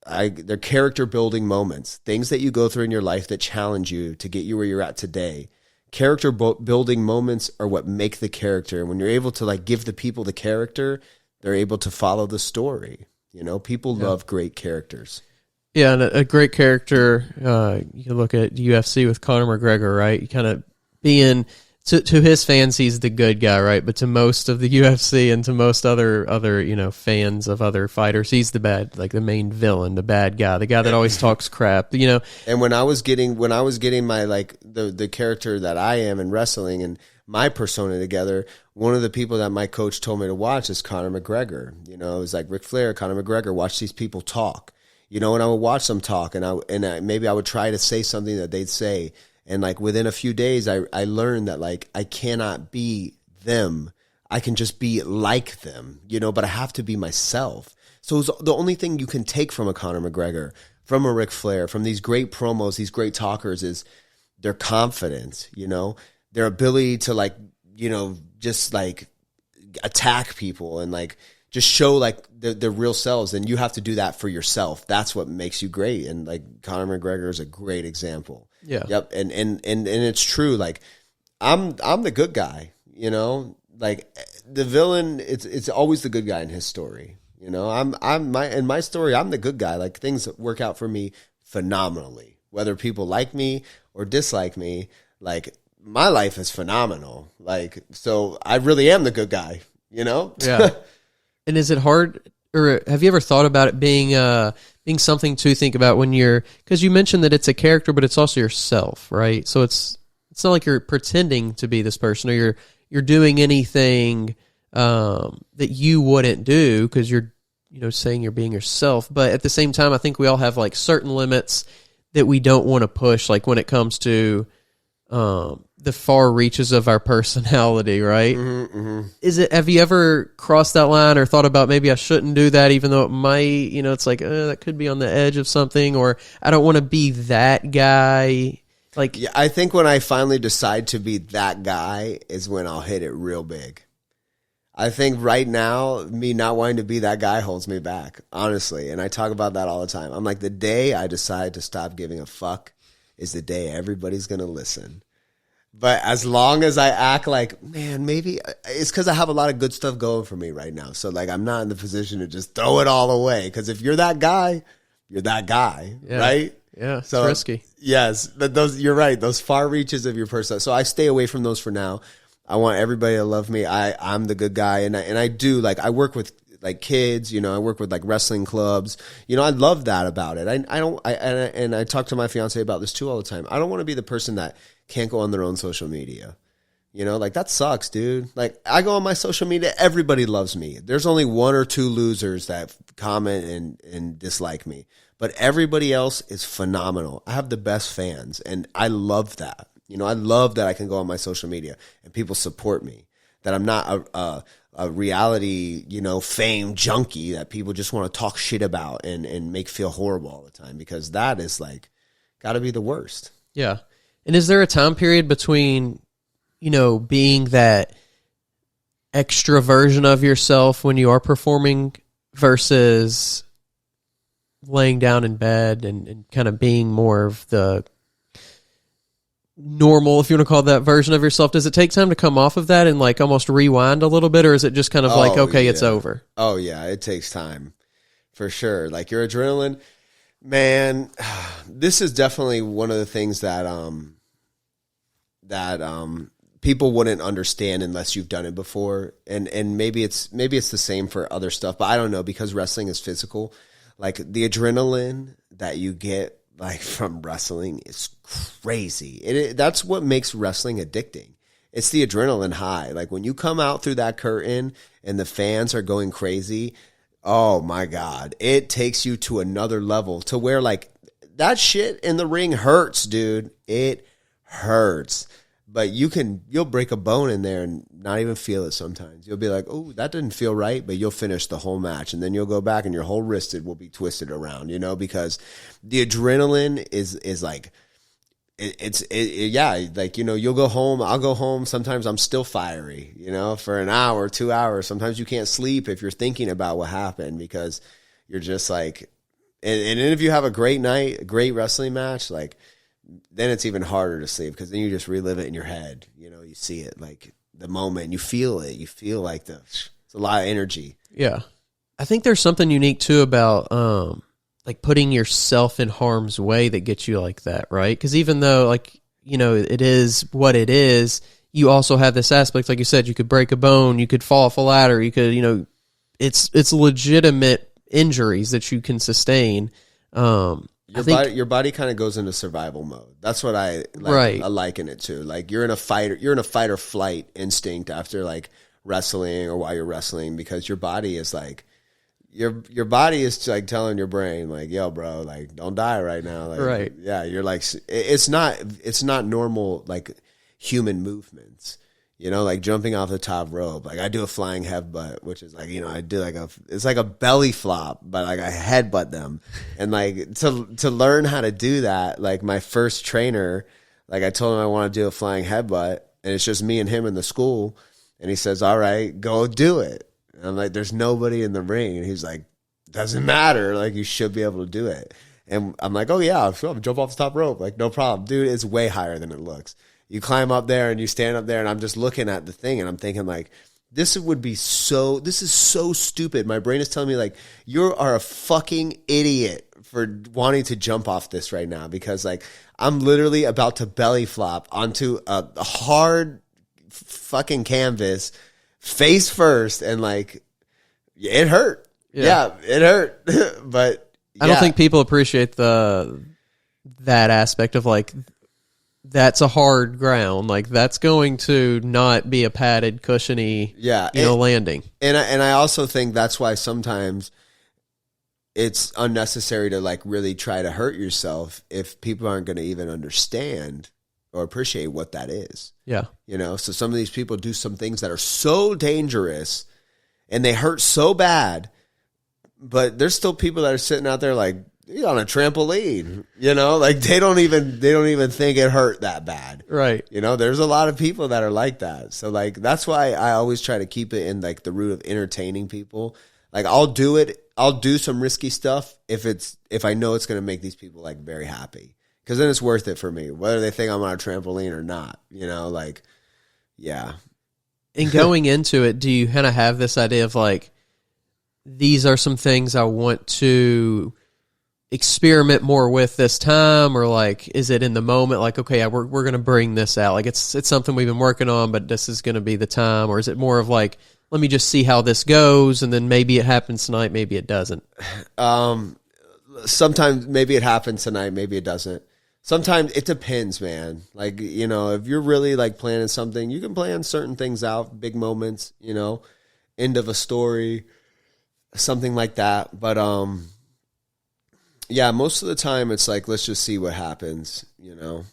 they're character building moments, things that you go through in your life that challenge you to get you where you're at today. Character building moments are what make the character. And when you're able to like give the people the character, they're able to follow the story. You know, people love great characters.
Yeah, and a great character, you can look at UFC with Conor McGregor, right? You kind of being... To his fans, he's the good guy, right? But to most of the UFC and to most other you know, fans of other fighters, he's the the main villain, the bad guy, the guy that always talks crap, you know.
And when I was getting my like the character that I am in wrestling and my persona together, one of the people that my coach told me to watch is Conor McGregor. You know, it was like Ric Flair, Conor McGregor. Watch these people talk. You know, and I would watch them talk, and maybe I would try to say something that they'd say. And like within a few days, I learned that like I cannot be them. I can just be like them, you know, but I have to be myself. So the only thing you can take from a Conor McGregor, from a Ric Flair, from these great promos, these great talkers is their confidence, you know, their ability to like, you know, just like attack people and like just show like the real selves. And you have to do that for yourself. That's what makes you great. And like Conor McGregor is a great example.
Yeah.
Yep. And it's true. Like I'm the good guy, you know, like the villain, it's always the good guy in his story. You know, in my story, I'm the good guy. Like things work out for me phenomenally, whether people like me or dislike me. Like my life is phenomenal. Like, so I really am the good guy, you know?
Yeah. And is it hard, or have you ever thought about it being something to think about when because you mentioned that it's a character, but it's also yourself, right? So it's not like you're pretending to be this person, or you're doing anything that you wouldn't do, because you're saying you're being yourself. But at the same time, I think we all have like certain limits that we don't want to push, like when it comes to the far reaches of our personality, right? Have you ever crossed that line or thought about maybe I shouldn't do that, even though it might, it's like, that could be on the edge of something, or I don't want to be that guy. Like,
yeah, I think when I finally decide to be that guy is when I'll hit it real big. I think right now, me not wanting to be that guy holds me back, honestly. And I talk about that all the time. I'm like, the day I decide to stop giving a fuck is the day everybody's going to listen. But as long as I act like, man, maybe it's because I have a lot of good stuff going for me right now. So like, I'm not in the position to just throw it all away. Because if you're that guy, you're that guy, right?
Yeah, it's
so,
risky.
Yes, you're right. Those far reaches of your person. So I stay away from those for now. I want everybody to love me. I'm the good guy, and I do, like, I work with like kids. I work with like wrestling clubs. I love that about it. I talk to my fiance about this too all the time. I don't want to be the person that can't go on their own social media. Like, that sucks, dude. Like, I go on my social media, everybody loves me. There's only one or two losers that comment and dislike me. But everybody else is phenomenal. I have the best fans, and I love that. I love that I can go on my social media and people support me, that I'm not a reality, fame junkie that people just want to talk shit about and make feel horrible all the time, because that is like, got to be the worst.
Yeah. And is there a time period between, being that extra version of yourself when you are performing versus laying down in bed and kind of being more of the normal, if you want to call it that, version of yourself? Does it take time to come off of that and like almost rewind a little bit, or is it just kind of like, okay, it's over?
Oh yeah, it takes time for sure. Like, your adrenaline, man, this is definitely one of the things that people wouldn't understand unless you've done it before. And maybe it's the same for other stuff, but I don't know, because wrestling is physical. Like, the adrenaline that you get like from wrestling is crazy. That's what makes wrestling addicting. It's the adrenaline high. Like, when you come out through that curtain and the fans are going crazy, oh my God, it takes you to another level, to where like that shit in the ring hurts, dude. It hurts. But you'll break a bone in there and not even feel it sometimes. You'll be like, oh, that didn't feel right, but you'll finish the whole match. And then you'll go back and your whole wrist will be twisted around, because the adrenaline is like, yeah, like, you'll go home, I'll go home. Sometimes I'm still fiery, for an hour, 2 hours. Sometimes you can't sleep if you're thinking about what happened, because you're just like, and if you have a great night, a great wrestling match, like, then it's even harder to sleep, because then you just relive it in your head. You see it, like, the moment, you feel it. You feel like it's a lot of energy.
Yeah. I think there's something unique too about like putting yourself in harm's way that gets you like that, right? Because even though, like, it is what it is, you also have this aspect, like you said, you could break a bone, you could fall off a ladder, you could, it's legitimate injuries that you can sustain.
Your body kind of goes into survival mode. That's what I like. Right. I liken it to. Like, you're in a fight or flight instinct after like wrestling, or while you're wrestling, because your body is like, your body is like telling your brain like, yo, bro, like, don't die right now. Like,
right.
Yeah. You're like, it's not normal, like, human movements. Like jumping off the top rope. Like, I do a flying headbutt, which is like, I do like it's like a belly flop, but like I headbutt them. And like, to learn how to do that, like, my first trainer, like, I told him I want to do a flying headbutt, and it's just me and him in the school. And he says, all right, go do it. And I'm like, there's nobody in the ring. And he's like, doesn't matter. Like, you should be able to do it. And I'm like, oh yeah, I'll jump off the top rope. Like, no problem. Dude, it's way higher than it looks. You climb up there and you stand up there, and I'm just looking at the thing, and I'm thinking like, this is so stupid. My brain is telling me like, you are a fucking idiot for wanting to jump off this right now, because like, I'm literally about to belly flop onto a hard fucking canvas face first, and like, it hurt. Yeah, it hurt. But
I don't think people appreciate that aspect of like, that's a hard ground. Like, that's going to not be a padded, cushiony, landing.
And I also think that's why sometimes it's unnecessary to like really try to hurt yourself if people aren't going to even understand or appreciate what that is.
Yeah.
You know, so some of these people do some things that are so dangerous and they hurt so bad, but there's still people that are sitting out there like, you're on a trampoline, you know, like they don't even think it hurt that bad.
Right.
You know, there's a lot of people that are like that. So like, that's why I always try to keep it in like the root of entertaining people. Like I'll do some risky stuff if I know it's going to make these people like very happy. Cause then it's worth it for me, whether they think I'm on a trampoline or not, you know, like, yeah.
And going into it, do you kind of have this idea of like, these are some things I want to experiment more with this time, or like, is it in the moment like, okay, yeah, we're going to bring this out, like it's something we've been working on, but this is going to be the time? Or is it more of like, let me just see how this goes, and then maybe it happens tonight, maybe it doesn't?
Sometimes maybe it happens tonight, maybe it doesn't. Sometimes it depends, man. Like, you know, if you're really like planning something, you can plan certain things out, big moments, you know, end of a story, something like that. But yeah, most of the time it's like, let's just see what happens, you know.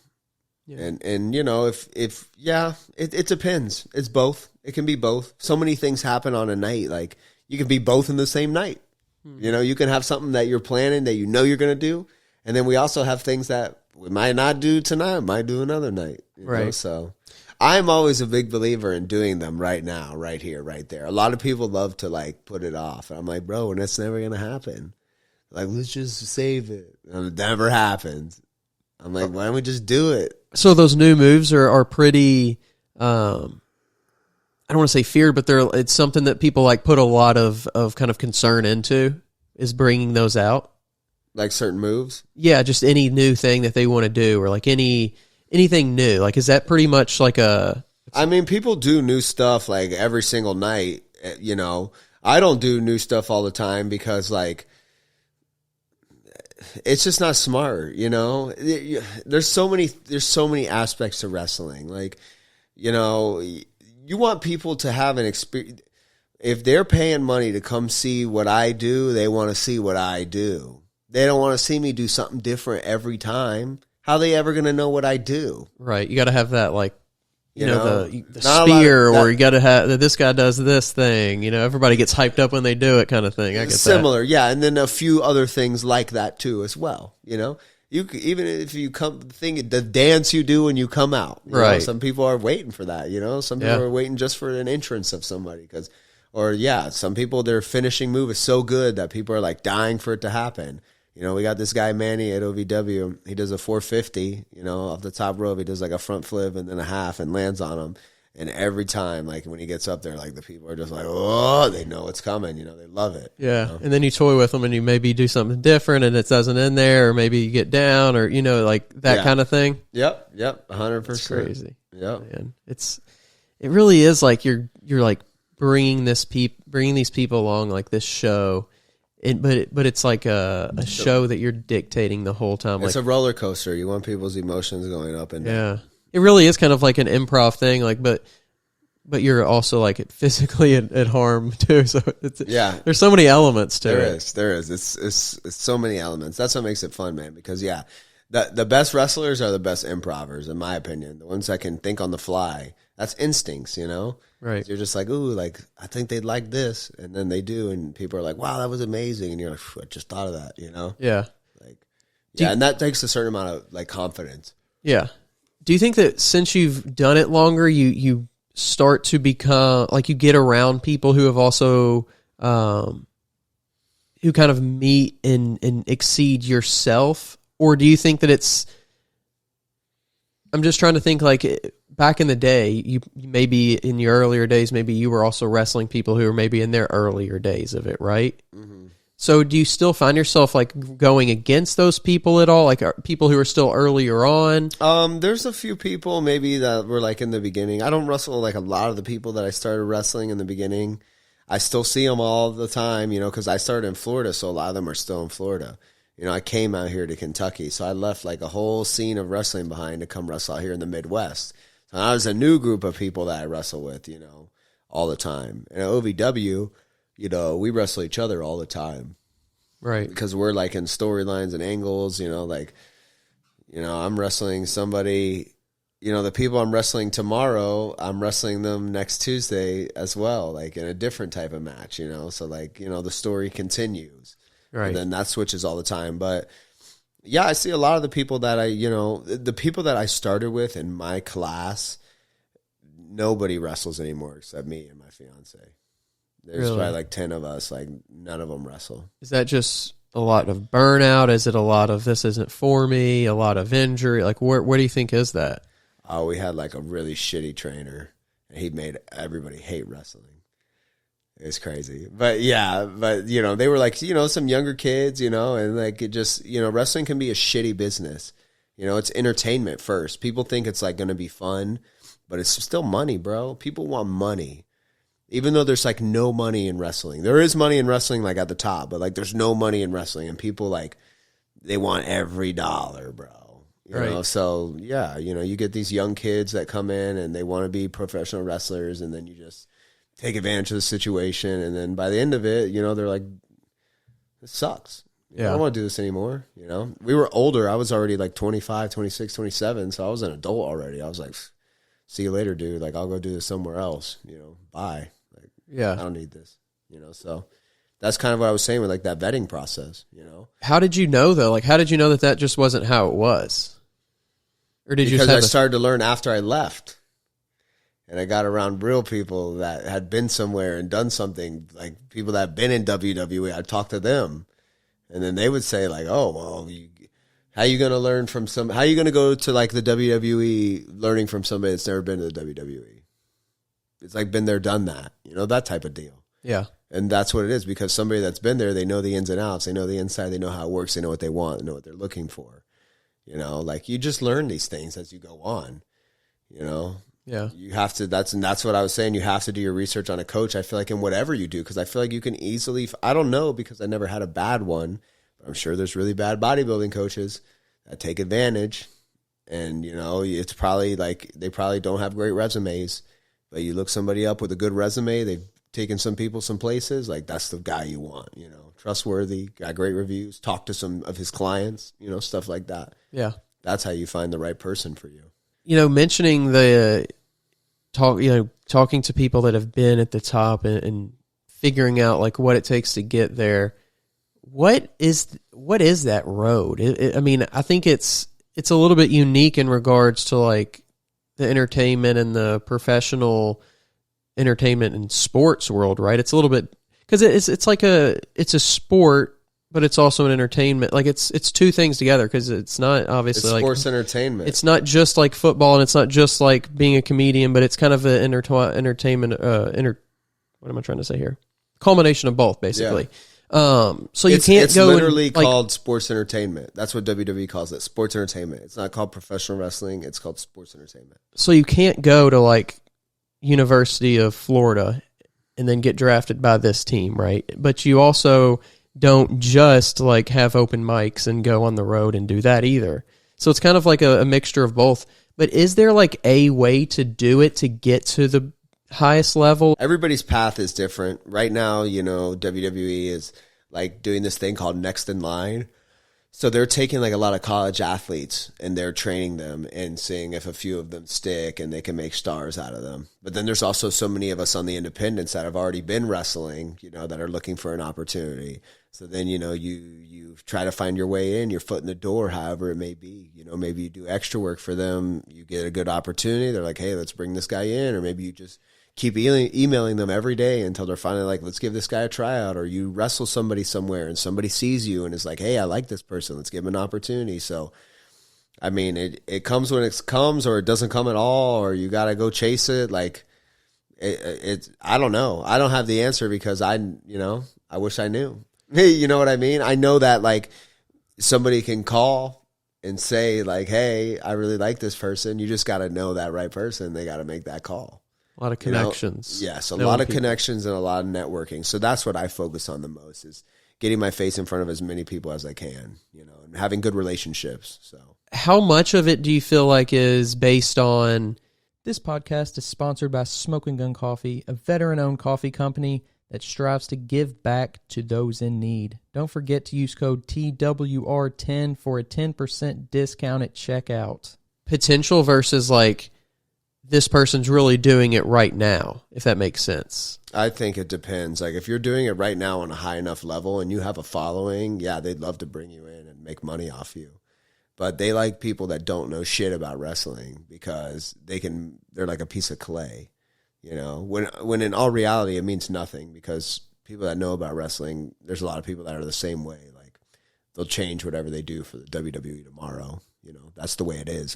Yeah. And you know, if it depends. It's both. It can be both. So many things happen on a night. Like you can be both in the same night. You know, you can have something that you're planning that you know you're going to do, and then we also have things that we might not do tonight, might do another night.
Right.
Know? So I'm always a big believer in doing them right now, right here, right there. A lot of people love to like put it off. And I'm like, bro, and that's never going to happen. Like, let's just save it. And it never happens. I'm like, why don't we just do it?
So those new moves are pretty, I don't want to say feared, but it's something that people like put a lot of kind of concern into, is bringing those out.
Like certain moves?
Yeah, just any new thing that they want to do, or like anything new. Like, is that pretty much like a...
I mean, people do new stuff like every single night, you know. I don't do new stuff all the time because like, it's just not smart, you know. There's so many aspects to wrestling. Like, you know, you want people to have an experience. If they're paying money to come see what I do, they want to see what I do. They don't want to see me do something different every time. How are they ever going to know what I do?
Right. You got to have that, like, you know, the spear,
or
you got to have that this guy does this thing. You know, everybody gets hyped up when they do it, kind of thing. I get
similar, yeah, and then a few other things like that too, as well. You know, even if you the dance you do when you come out, you
right?
know, some people are waiting for that. You know, some people are waiting just for an entrance of somebody some people, their finishing move is so good that people are like dying for it to happen. You know, we got this guy, Manny, at OVW. He does a 450, you know, off the top rope. He does like a front flip and then a half and lands on him. And every time, like when he gets up there, like the people are just like, oh, they know it's coming. You know, they love it.
Yeah.
You know?
And then you toy with them and you maybe do something different and it doesn't end there, or maybe you get down, or, you know, like that kind of thing.
Yep. 100%.
It's crazy.
Yep.
Man. It really is like you're like bringing these people along, like this show. But it's like a show that you're dictating the whole time.
It's
like,
a roller coaster. You want people's emotions going up and down.
Yeah, it really is kind of like an improv thing. Like, but you're also like physically at harm too. So there's so many elements to it.
There is. It's so many elements. That's what makes it fun, man. Because the best wrestlers are the best improvers, in my opinion. The ones that can think on the fly. That's instincts, you know.
Right.
You're just like, ooh, like, I think they'd like this. And then they do. And people are like, wow, that was amazing. And you're like, I just thought of that, you know?
Yeah.
Like, and that takes a certain amount of, like, confidence.
Yeah. Do you think that since you've done it longer, you start to become, like, you get around people who have also, who kind of meet and exceed yourself? Or do you think that I'm just trying to think, like, back in the day, you maybe in your earlier days, maybe you were also wrestling people who were maybe in their earlier days of it, right? Mm-hmm. So do you still find yourself like going against those people at all? Like people who are still earlier on?
There's a few people maybe that were like in the beginning. I don't wrestle like a lot of the people that I started wrestling in the beginning. I still see them all the time, you know, because I started in Florida, so a lot of them are still in Florida. You know, I came out here to Kentucky, so I left like a whole scene of wrestling behind to come wrestle out here in the Midwest. So I was a new group of people that I wrestle with, you know, all the time. And at OVW, you know, we wrestle each other all the time.
Right.
Because we're like in storylines and angles, like, I'm wrestling somebody, the people I'm wrestling tomorrow, I'm wrestling them next Tuesday as well, like in a different type of match, so like, the story continues.
Right.
And then that switches all the time. But yeah, I see a lot of the people that the people that I started with in my class, nobody wrestles anymore except me and my fiance. There's
Really?
probably like 10 of us, like none of them wrestle.
Is that just a lot of burnout? Is it a lot of this isn't for me, a lot of injury? Like where do you think is that?
Oh, we had like a really shitty trainer, and he made everybody hate wrestling. It's crazy. But yeah, they were like, some younger kids, and like it just, wrestling can be a shitty business. It's entertainment first. People think it's like going to be fun, but it's still money, bro. People want money. Even though there's like no money in wrestling. There is money in wrestling like at the top, but like there's no money in wrestling, and people like they want every dollar, bro. You know, so yeah, you get these young kids that come in and they want to be professional wrestlers, and then you just take advantage of the situation, and then by the end of it, they're like, this sucks. I don't want to do this anymore. We were older. I was already like 25, 26, 27, so I was an adult already. I was like, see you later, dude. Like, I'll go do this somewhere else. Bye. Like, I don't need this. So that's kind of what I was saying with like that vetting process.
How did you know though? Like, how did you know that just wasn't how it was? Or did
because
you?
I started to learn after I left, and I got around real people that had been somewhere and done something. Like people that have been in WWE, I'd talk to them, and then they would say like, "Oh, well, how you going to learn from how you going to go to like the WWE learning from somebody that's never been to the WWE? It's like been there, done that, that type of deal."
Yeah.
And that's what it is, because somebody that's been there, they know the ins and outs, they know the inside, they know how it works, they know what they want, they know what they're looking for. Like you just learn these things as you go on,
Yeah.
You have to, that's what I was saying. You have to do your research on a coach. I feel like in whatever you do, because I feel like you can easily, I don't know, because I never had a bad one, but I'm sure there's really bad bodybuilding coaches that take advantage. And, it's probably like, they probably don't have great resumes, but you look somebody up with a good resume, they've taken some people some places, like that's the guy you want, trustworthy, got great reviews, talk to some of his clients, stuff like that.
Yeah.
That's how you find the right person for you.
Mentioning the talking to people that have been at the top and figuring out like what it takes to get there. What is that road? I think it's a little bit unique in regards to like the entertainment and the professional entertainment and sports world, right? It's a little bit, because it's a sport, but it's also an entertainment. Like it's two things together, because it's not obviously
it's
like
sports entertainment.
It's not just like football, and it's not just like being a comedian, but it's kind of an entertainment. What am I trying to say here? Culmination of both, basically. Yeah. So you can't
it's
go.
It's literally called sports entertainment. That's what WWE calls it, sports entertainment. It's not called professional wrestling. It's called sports entertainment.
So you can't go to like University of Florida and then get drafted by this team, right? But you also don't just like have open mics and go on the road and do that either. So it's kind of like a mixture of both. But is there like a way to do it to get to the highest level?
Everybody's path is different. Right now, WWE is like doing this thing called Next in Line. So they're taking like a lot of college athletes and they're training them and seeing if a few of them stick and they can make stars out of them. But then there's also so many of us on the independents that have already been wrestling, that are looking for an opportunity. So then, you try to find your way in, your foot in the door, however it may be. Maybe you do extra work for them. You get a good opportunity. They're like, hey, let's bring this guy in. Or maybe you just keep emailing them every day until they're finally like, let's give this guy a tryout. Or you wrestle somebody somewhere and somebody sees you and is like, hey, I like this person. Let's give him an opportunity. So, it comes when it comes, or it doesn't come at all, or you got to go chase it. Like, I don't know. I don't have the answer, because I wish I knew. You know what I mean? I know that like somebody can call and say like, hey, I really like this person. You just got to know that right person. They got to make that call.
A lot of connections.
Yes, a lot of connections and a lot of networking. So that's what I focus on the most, is getting my face in front of as many people as I can, and having good relationships. So
how much of it do you feel like is based on?
This podcast is sponsored by Smoking Gun Coffee, a veteran-owned coffee company that strives to give back to those in need. Don't forget to use code TWR10 for a 10% discount at checkout.
Potential versus like this person's really doing it right now, if that makes sense.
I think it depends. Like if you're doing it right now on a high enough level and you have a following, yeah, they'd love to bring you in and make money off you. But they like people that don't know shit about wrestling because they're like a piece of clay. You know, when in all reality, it means nothing because people that know about wrestling, there's a lot of people that are the same way. Like they'll change whatever they do for the WWE tomorrow. You know, that's the way it is.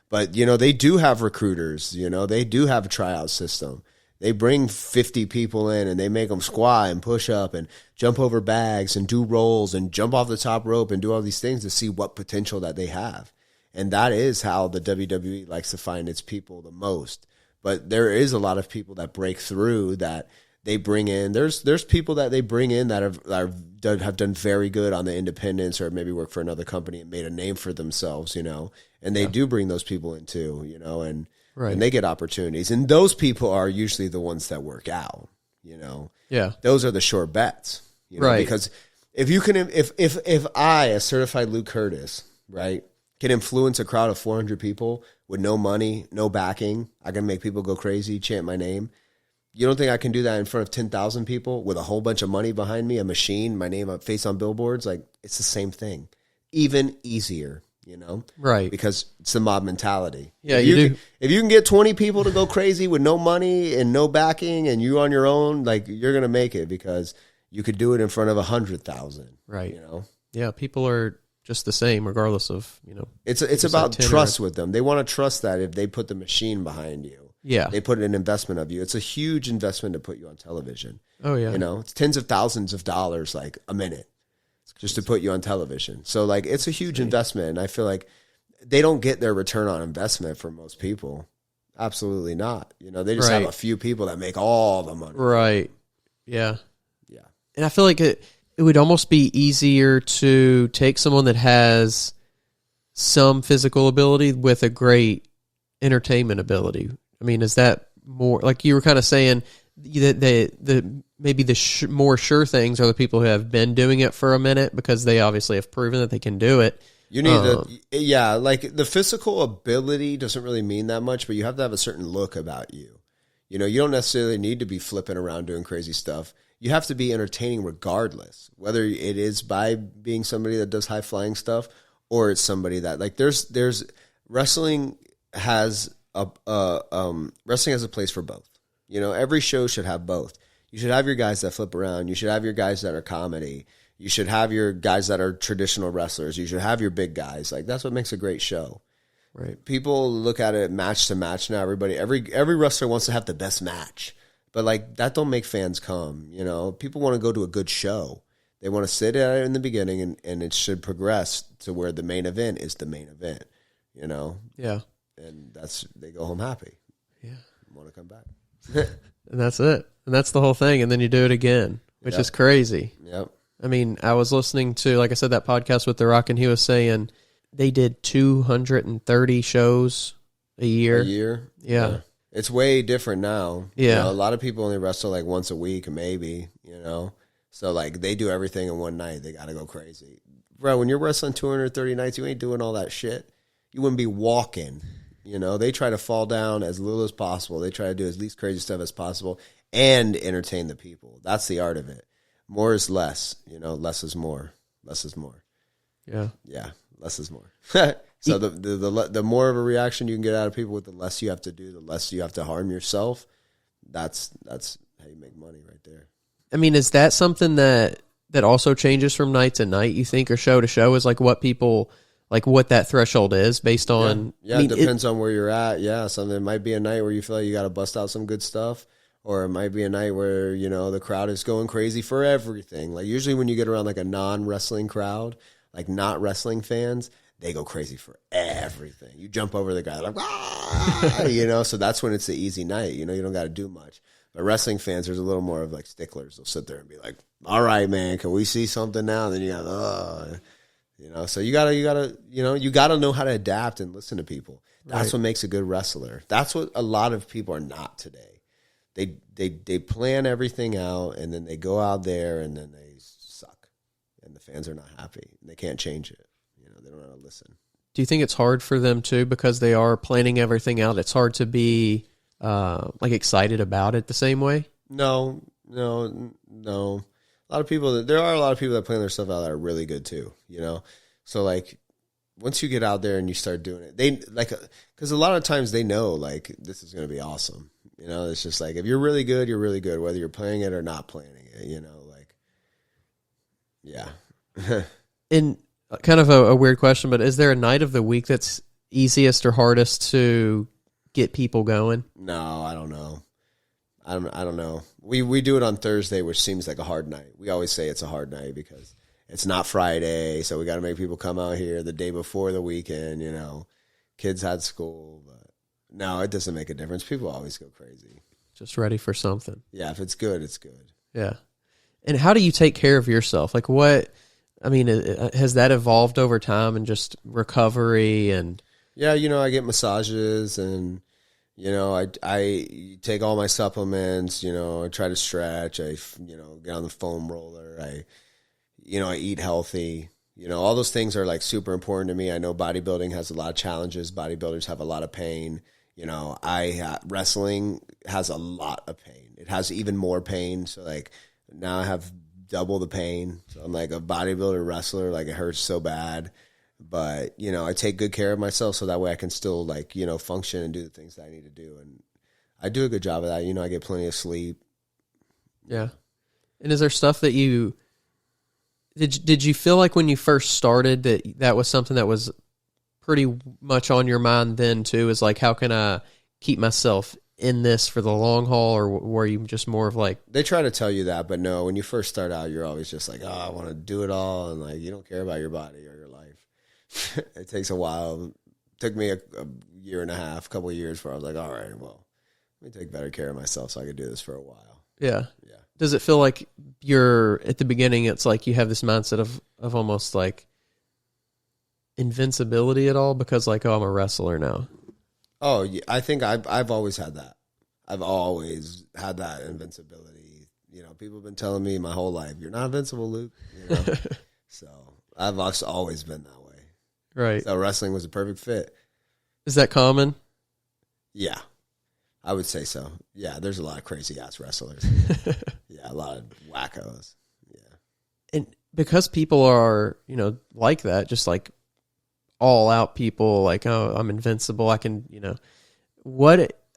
But, you know, they do have recruiters. You know, they do have a tryout system. They bring 50 people in and they make them squat and push up and jump over bags and do rolls and jump off the top rope and do all these things to see what potential that they have. And that is how the WWE likes to find its people the most. But there is a lot of people that break through that they bring in. There's people that they bring in that have done very good on the independents or maybe work for another company and made a name for themselves, you know. And they do bring those people in too, you know, and they get opportunities. And those people are usually the ones that work out, you know.
Yeah.
Those are the sure bets, you know, because if you can, if I, a certified Luke Kurtis, right, can influence a crowd of 400 people with no money, no backing, I can make people go crazy, chant my name. You don't think I can do that in front of 10,000 people with a whole bunch of money behind me, a machine, my name, face on billboards? Like, it's the same thing. Even easier, you know?
Right.
Because it's the mob mentality.
Yeah,
if you can get 20 people to go crazy with no money and no backing and you on your own, like, you're going to make it because you could do it in front of 100,000.
Right.
You know?
Yeah, people are just the same regardless of, you know.
It's about trust with them. They want to trust that if they put the machine behind you.
Yeah.
They put an investment of you. It's a huge investment to put you on television.
Oh, yeah.
You know, it's tens of thousands of dollars, like a minute, just to put you on television. So, like, it's a huge investment. And I feel like they don't get their return on investment for most people. Absolutely not. You know, they just have a few people that make all the money.
Right. Yeah.
Yeah.
And I feel like it would almost be easier to take someone that has some physical ability with a great entertainment ability. I mean, is that more like you were kind of saying that maybe the more sure things are the people who have been doing it for a minute because they obviously have proven that they can do it.
You need like the physical ability doesn't really mean that much, but you have to have a certain look about you. You know, you don't necessarily need to be flipping around doing crazy stuff. You have to be entertaining regardless, whether it is by being somebody that does high flying stuff or it's somebody that like there's wrestling has wrestling has a place for both. You know, every show should have both. You should have your guys that flip around. You should have your guys that are comedy. You should have your guys that are traditional wrestlers. You should have your big guys. Like, that's what makes a great show.
Right.
People look at it match to match now. Every wrestler wants to have the best match. But, like, that don't make fans come, you know. People want to go to a good show. They want to sit at it in the beginning, and it should progress to where the main event is the main event, you know.
Yeah.
And they go home happy.
Yeah.
Want to come back.
And that's it. And that's the whole thing. And then you do it again, which is crazy.
Yep.
I mean, I was listening to, like I said, that podcast with The Rock, and he was saying they did 230 shows a year. Yeah.
It's way different now.
Yeah.
You know, a lot of people only wrestle like once a week, maybe, you know. So, like, they do everything in one night. They got to go crazy. Bro, when you're wrestling 230 nights, you ain't doing all that shit. You wouldn't be walking. You know, they try to fall down as little as possible. They try to do as least crazy stuff as possible and entertain the people. That's the art of it. More is less. You know, less is more. Less is more.
Yeah.
Yeah, less is more. So the more of a reaction you can get out of people with the less you have to do, the less you have to harm yourself. That's how you make money right there.
I mean, is that something that also changes from night to night, you think, or show to show, is like what people... like what that threshold is based on.
Yeah, I mean, it depends on where you're at. Yeah, something might be a night where you feel like you got to bust out some good stuff, or it might be a night where, you know, the crowd is going crazy for everything. Like usually when you get around like a non-wrestling crowd, like not wrestling fans, they go crazy for everything. You jump over the guy like, ah! You know, so that's when it's the easy night. You know, you don't got to do much. But wrestling fans, there's a little more of like sticklers. They'll sit there and be like, all right, man, can we see something now? And then you got, you know, so you gotta know how to adapt and listen to people. That's what makes a good wrestler. That's what a lot of people are not today. they plan everything out, and then they go out there and then they suck, and the fans are not happy, and they can't change it. You know, they don't know how to listen.
Do you think it's hard for them too, because they are planning everything out? It's hard to be like excited about it the same way.
No. There are a lot of people that plan their stuff out that are really good too. You know, so like once you get out there and you start doing it, they like, because a lot of times they know like this is going to be awesome. You know, it's just like if you're really good, you're really good, whether you're playing it or not planning it. You know, like yeah.
And kind of a weird question, but is there a night of the week that's easiest or hardest to get people going?
No, I don't know. I don't know. We do it on Thursday, which seems like a hard night. We always say it's a hard night because it's not Friday, so we got to make people come out here the day before the weekend. You know, kids had school, but no, it doesn't make a difference. People always go crazy.
Just ready for something.
Yeah, if it's good, it's good.
Yeah. And how do you take care of yourself? Like what? I mean, has that evolved over time and just recovery and?
Yeah, you know, I get massages and. You know, I take all my supplements, you know, I try to stretch, get on the foam roller, I eat healthy, you know, all those things are like super important to me. I know bodybuilding has a lot of challenges. Bodybuilders have a lot of pain. You know, wrestling has a lot of pain. It has even more pain. So like now I have double the pain. So I'm like a bodybuilder wrestler, like it hurts so bad. But, you know, I take good care of myself so that way I can still, like, you know, function and do the things that I need to do. And I do a good job of that. You know, I get plenty of sleep.
Yeah. And is there stuff that did you feel like when you first started that was something that was pretty much on your mind then too? Is like, how can I keep myself in this for the long haul? Or were you just more of like...
They try to tell you that, but no, when you first start out, you're always just like, oh, I want to do it all. And, like, you don't care about your body or your life. It takes a while. It took me a year and a half, couple of years, where I was like, all right, well, let me take better care of myself so I could do this for a while.
Yeah.
Yeah.
Does it feel like you're at the beginning, it's like you have this mindset of almost like invincibility at all because like, oh, I'm a wrestler now?
Oh, yeah, I think I've always had that. I've always had that invincibility. You know, people have been telling me my whole life, you're not invincible, Luke. You know? So I've always been that way.
Right.
So wrestling was a perfect fit.
Is that common?
Yeah, I would say so. Yeah, there's a lot of crazy ass wrestlers. Yeah, a lot of wackos. Yeah.
And because people are, you know, like that, just like all out people, like, oh, I'm invincible. I can, you know,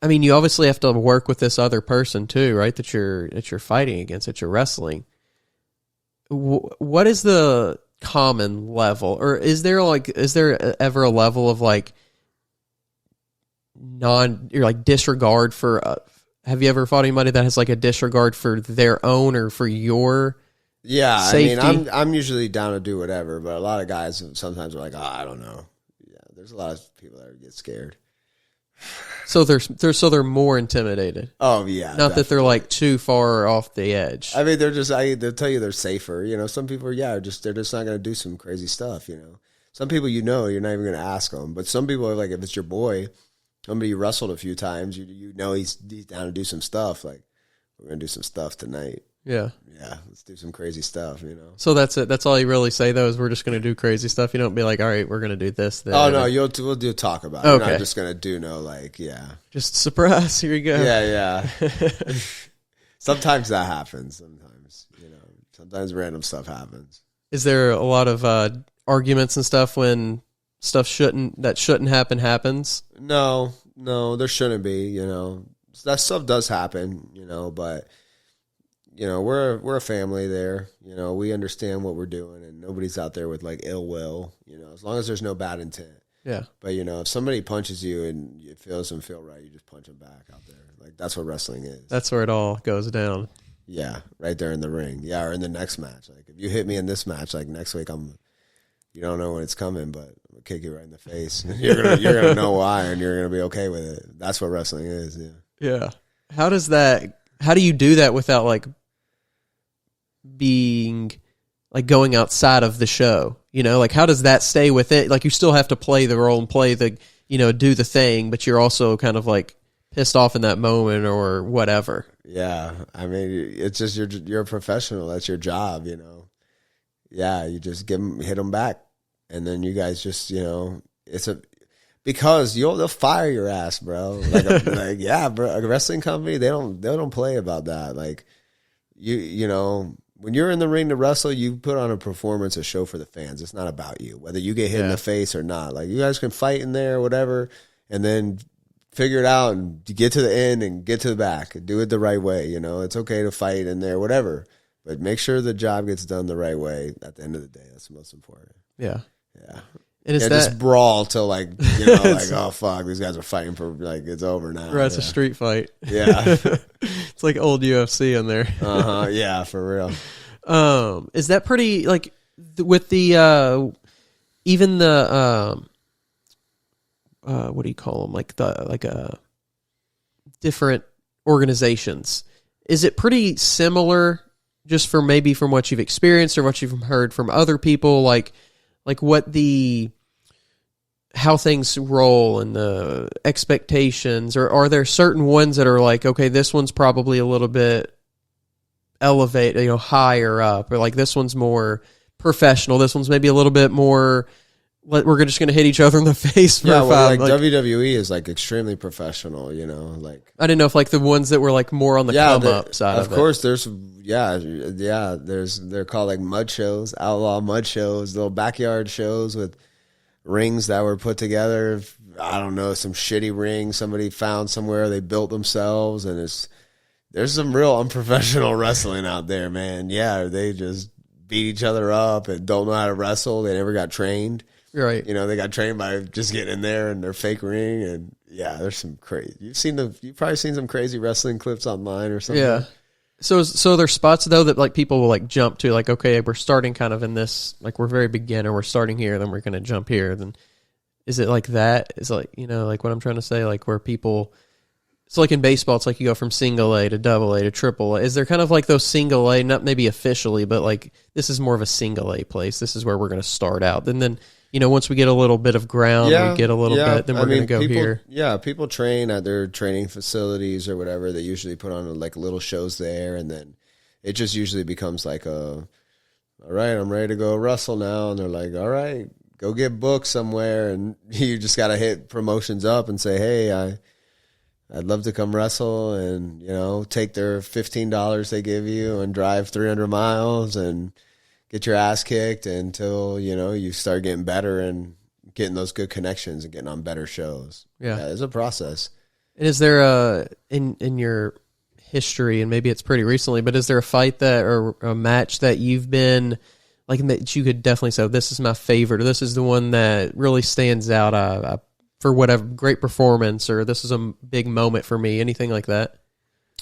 I mean, you obviously have to work with this other person too, right? That you're fighting against, that you're wrestling. What is the common level, or is there ever a level of like you're like disregard for have you ever fought anybody that has like a disregard for their own or for your safety?
I mean, I'm usually down to do whatever, but a lot of guys sometimes are like, oh, I don't know. Yeah, there's a lot of people that get scared.
So they're more intimidated.
Oh yeah,
not definitely. That they're like too far off the edge.
I mean, they'll tell you they're safer. You know, some people, they're just not going to do some crazy stuff. You know, some people, you know, you're not even going to ask them. But some people are like, if it's your boy, somebody you wrestled a few times, you know he's down to do some stuff. Like, we're going to do some stuff tonight.
Yeah.
Yeah, let's do some crazy stuff, you know.
So that's it. That's all you really say, though, is we're just going to do crazy stuff. You don't be like, all right, we're going to do this, then.
Oh, no, we'll do talk about it. Okay. We're not just going to do
just surprise, here you go.
Yeah. Sometimes that happens. Sometimes, you know, sometimes random stuff happens.
Is there a lot of arguments and stuff when stuff that shouldn't happen happens?
No, there shouldn't be, you know. That stuff does happen, you know, but... You know, we're a family there. You know, we understand what we're doing, and nobody's out there with like ill will. You know, as long as there's no bad intent.
Yeah.
But you know, if somebody punches you and it doesn't feel right, you just punch them back out there. Like that's what wrestling is.
That's where it all goes down.
Yeah, right there in the ring. Yeah, or in the next match. Like if you hit me in this match, like next week you don't know when it's coming, but I'm gonna kick you right in the face. You're gonna know why, and you're gonna be okay with it. That's what wrestling is. Yeah.
Yeah. How do you do that without like being like going outside of the show, you know, like how does that stay with it? Like you still have to play the role and play the, you know, do the thing, but you're also kind of like pissed off in that moment or whatever.
Yeah, I mean, it's just you're a professional. That's your job, you know. Yeah, you just hit them back, and then you guys just, you know, because they'll fire your ass, bro. Like yeah, bro. A wrestling company, they don't play about that. Like you know, when you're in the ring to wrestle, you put on a performance, a show for the fans. It's not about you, whether you get hit in the face or not. Like you guys can fight in there, or whatever, and then figure it out and get to the end and get to the back and do it the right way. You know, it's okay to fight in there, whatever, but make sure the job gets done the right way at the end of the day. That's the most important.
Yeah.
Yeah.
And it's
just brawl till like, you know, like, oh fuck, these guys are fighting for like, it's over now.
Right. It's a street fight.
Yeah.
It's like old UFC in there.
Yeah, for real.
Is that pretty like with the, even the, what do you call them? Like different organizations. Is it pretty similar just from what you've experienced or what you've heard from other people? Like how things roll and the expectations, or are there certain ones that are like, okay, this one's probably a little bit elevated, you know, higher up, or like this one's more professional. This one's maybe a little bit more, we're just going to hit each other in the face for
like WWE is like extremely professional, you know, like
I didn't know if like the ones that were like more on the come up side of
course it. They're called like mud shows, outlaw mud shows, little backyard shows with rings that were put together. I don't know, some shitty ring somebody found somewhere they built themselves, and there's some real unprofessional wrestling out there, man. Yeah, they just beat each other up and don't know how to wrestle. They never got trained.
Right.
You know, they got trained by just getting in there in their fake ring, and yeah, there's some crazy. You've probably seen some crazy wrestling clips online or something.
Yeah. So there's spots though that like people will like jump to, like, okay, we're starting kind of in this, like we're very beginner, we're starting here, then we're going to jump here. Then is it like that? Is like, you know, like what I'm trying to say, like where people, so like in baseball, it's like you go from single A to double A to triple A. Is there kind of like those single A, not maybe officially, but like this is more of a single A place. This is where we're going to start out. And then, you know, once we get a little bit of ground, we get a little bit, then we're going to go here.
Yeah, people train at their training facilities or whatever. They usually put on like little shows there, and then it just usually becomes like all right, I'm ready to go wrestle now. And they're like, all right, go get booked somewhere. And you just got to hit promotions up and say, hey, I'd love to come wrestle, and, you know, take their $15 they give you and drive 300 miles and get your ass kicked until, you know, you start getting better and getting those good connections and getting on better shows. Yeah, it's a process.
And is there in your history, and maybe it's pretty recently, but is there a fight that, or a match that you've been like, that you could definitely say, this is my favorite, or this is the one that really stands out for whatever, great performance, or this is a big moment for me, anything like that?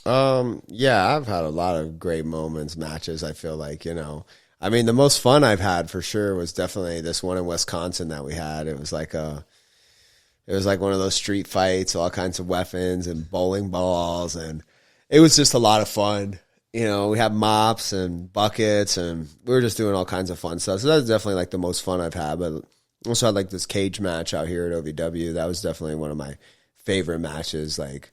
Yeah, I've had a lot of great moments, matches. I feel like, you know, I mean, the most fun I've had for sure was definitely this one in Wisconsin that we had. It was like one of those street fights, all kinds of weapons and bowling balls, and it was just a lot of fun. You know, we had mops and buckets, and we were just doing all kinds of fun stuff. So that's definitely like the most fun I've had. But also had like this cage match out here at OVW. That was definitely one of my favorite matches. Like,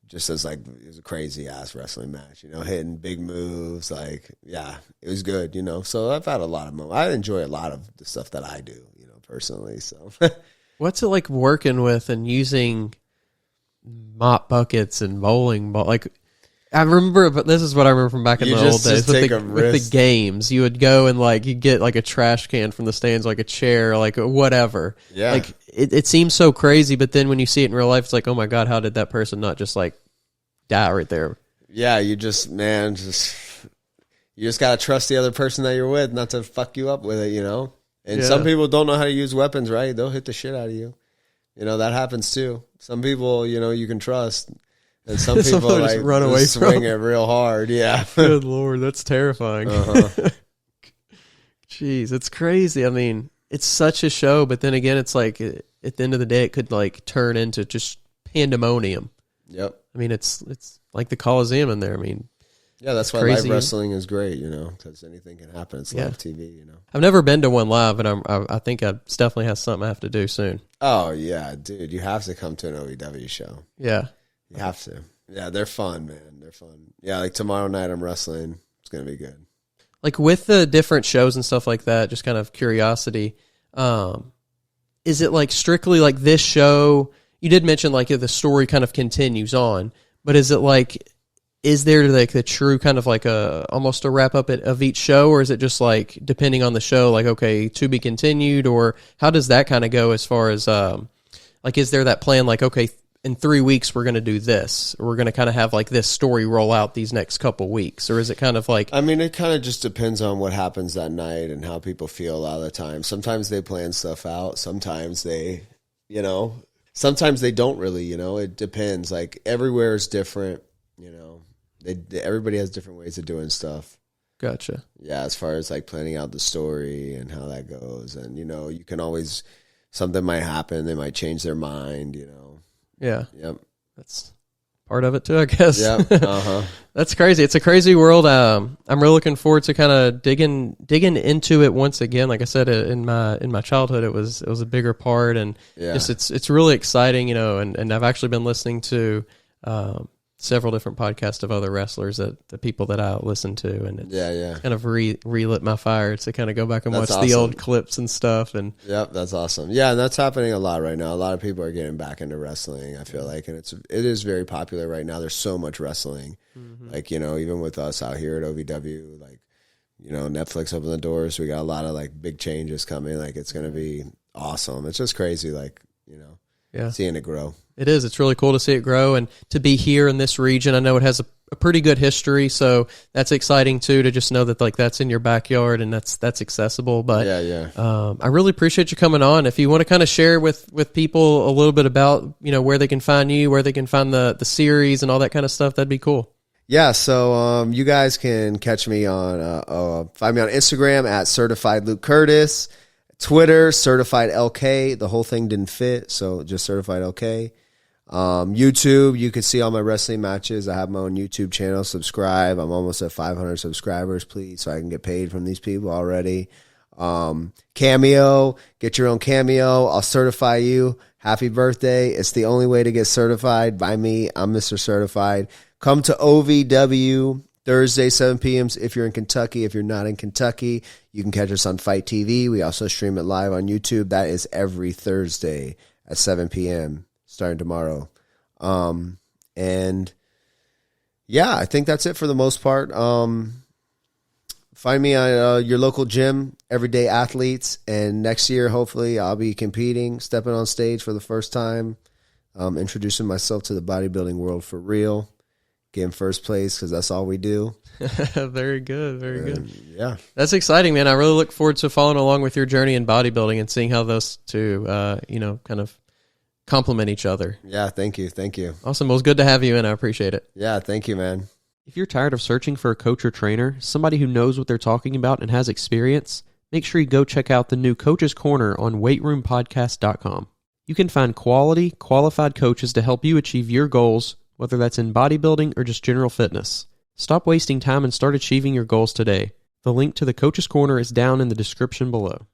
just as like, it was a crazy ass wrestling match, you know, hitting big moves. Like, yeah, it was good, you know. So I've had a lot of moments. I enjoy a lot of the stuff that I do, you know, personally. So
what's it like working with and using mop buckets and bowling ball? Like, I remember, but this is what I remember from back in the old days with the games. You would go and like, you get like a trash can from the stands, like a chair, like whatever.
Yeah.
Like it seems so crazy, but then when you see it in real life, it's like, oh my God, how did that person not just like die right there?
Yeah. You just gotta trust the other person that you're with not to fuck you up with it, you know? And some people don't know how to use weapons, right? They'll hit the shit out of you. You know, that happens too. Some people, you know, you can trust. And some people like
just run away,
swing it real hard. Yeah.
Good Lord, that's terrifying.
Uh-huh.
Jeez, it's crazy. I mean, it's such a show, but then again, it's like at the end of the day, it could like turn into just pandemonium.
Yep.
I mean, it's like the Coliseum in there. I mean,
yeah, that's why
crazy.
live wrestling is great, you know, because anything can happen. It's live TV, you know.
I've never been to one live, but I think it definitely has something I have to do soon.
Oh yeah, dude, you have to come to an OVW show.
Yeah.
You have to. Yeah, they're fun, man. They're fun. Yeah, like tomorrow night I'm wrestling. It's going to be good.
Like with the different shows and stuff like that, just kind of curiosity, is it like strictly like this show? You did mention like the story kind of continues on, but is it like, is there like the true kind of like almost a wrap up of each show, or is it just like depending on the show, like, okay, to be continued, or how does that kind of go as far as like, is there that plan like, okay, in 3 weeks we're going to do this, or we're going to kind of have like this story roll out these next couple weeks, or is it kind of like,
I mean, it kind of just depends on what happens that night and how people feel a lot of the time. Sometimes they plan stuff out, sometimes they, sometimes they don't really, it depends. Like everywhere is different, everybody has different ways of doing stuff.
Gotcha.
Yeah, as far as like planning out the story and how that goes, and you can always, something might happen, they might change their mind,
Yeah.
Yep.
That's part of it too, I guess.
Yep. Uh-huh.
That's crazy. It's a crazy world. I'm really looking forward to kind of digging into it once again. Like I said, in my childhood, it was a bigger part, and just it's really exciting, and I've actually been listening to several different podcasts of other wrestlers, that the people that I listen to, and it's kind of relit my fire to kind of go back and watch the old clips and stuff. And
yep, that's awesome. Yeah, and that's happening a lot right now. A lot of people are getting back into wrestling, I feel like, and it is very popular right now. There's so much wrestling. Like, even with us out here at OVW, like, Netflix opened the doors. We got a lot of like big changes coming. Like, it's going to be awesome. It's just crazy, like, seeing it grow.
It is. It's really cool to see it grow, and to be here in this region. I know it has a pretty good history, so that's exciting too, to just know that like that's in your backyard and that's accessible. But I really appreciate you coming on. If you want to kind of share with people a little bit about where they can find you, where they can find the series and all that kind of stuff, that'd be cool.
Yeah, so you guys can catch me find me on Instagram at Certified Luke Kurtis, Twitter Certified LK. The whole thing didn't fit, so just Certified LK. YouTube, you can see all my wrestling matches. I have my own YouTube channel. Subscribe. I'm almost at 500 subscribers, please, so I can get paid from these people already. Cameo, get your own Cameo. I'll certify you. Happy birthday. It's the only way to get certified by me. I'm Mr. Certified. Come to OVW Thursday, 7 p.m. if you're in Kentucky. If you're not in Kentucky, you can catch us on Fight TV. We also stream it live on YouTube. That is every Thursday at 7 p.m. starting tomorrow. And yeah, I think that's it for the most part. Find me at your local gym, Everyday Athletes, and next year, hopefully, I'll be competing, stepping on stage for the first time, introducing myself to the bodybuilding world for real, getting first place, because that's all we do.
Very good, very good.
Yeah.
That's exciting, man. I really look forward to following along with your journey in bodybuilding and seeing how those two, kind of complement each other.
Yeah, thank you.
Awesome. Well, it was good to have you in. I appreciate it.
Yeah, thank you, man.
If you're tired of searching for a coach or trainer, somebody who knows what they're talking about and has experience, make sure you go check out the new Coach's Corner on weightroompodcast.com. You can find quality, qualified coaches to help you achieve your goals, whether that's in bodybuilding or just general fitness. Stop wasting time and start achieving your goals today. The link to the Coach's Corner is down in the description below.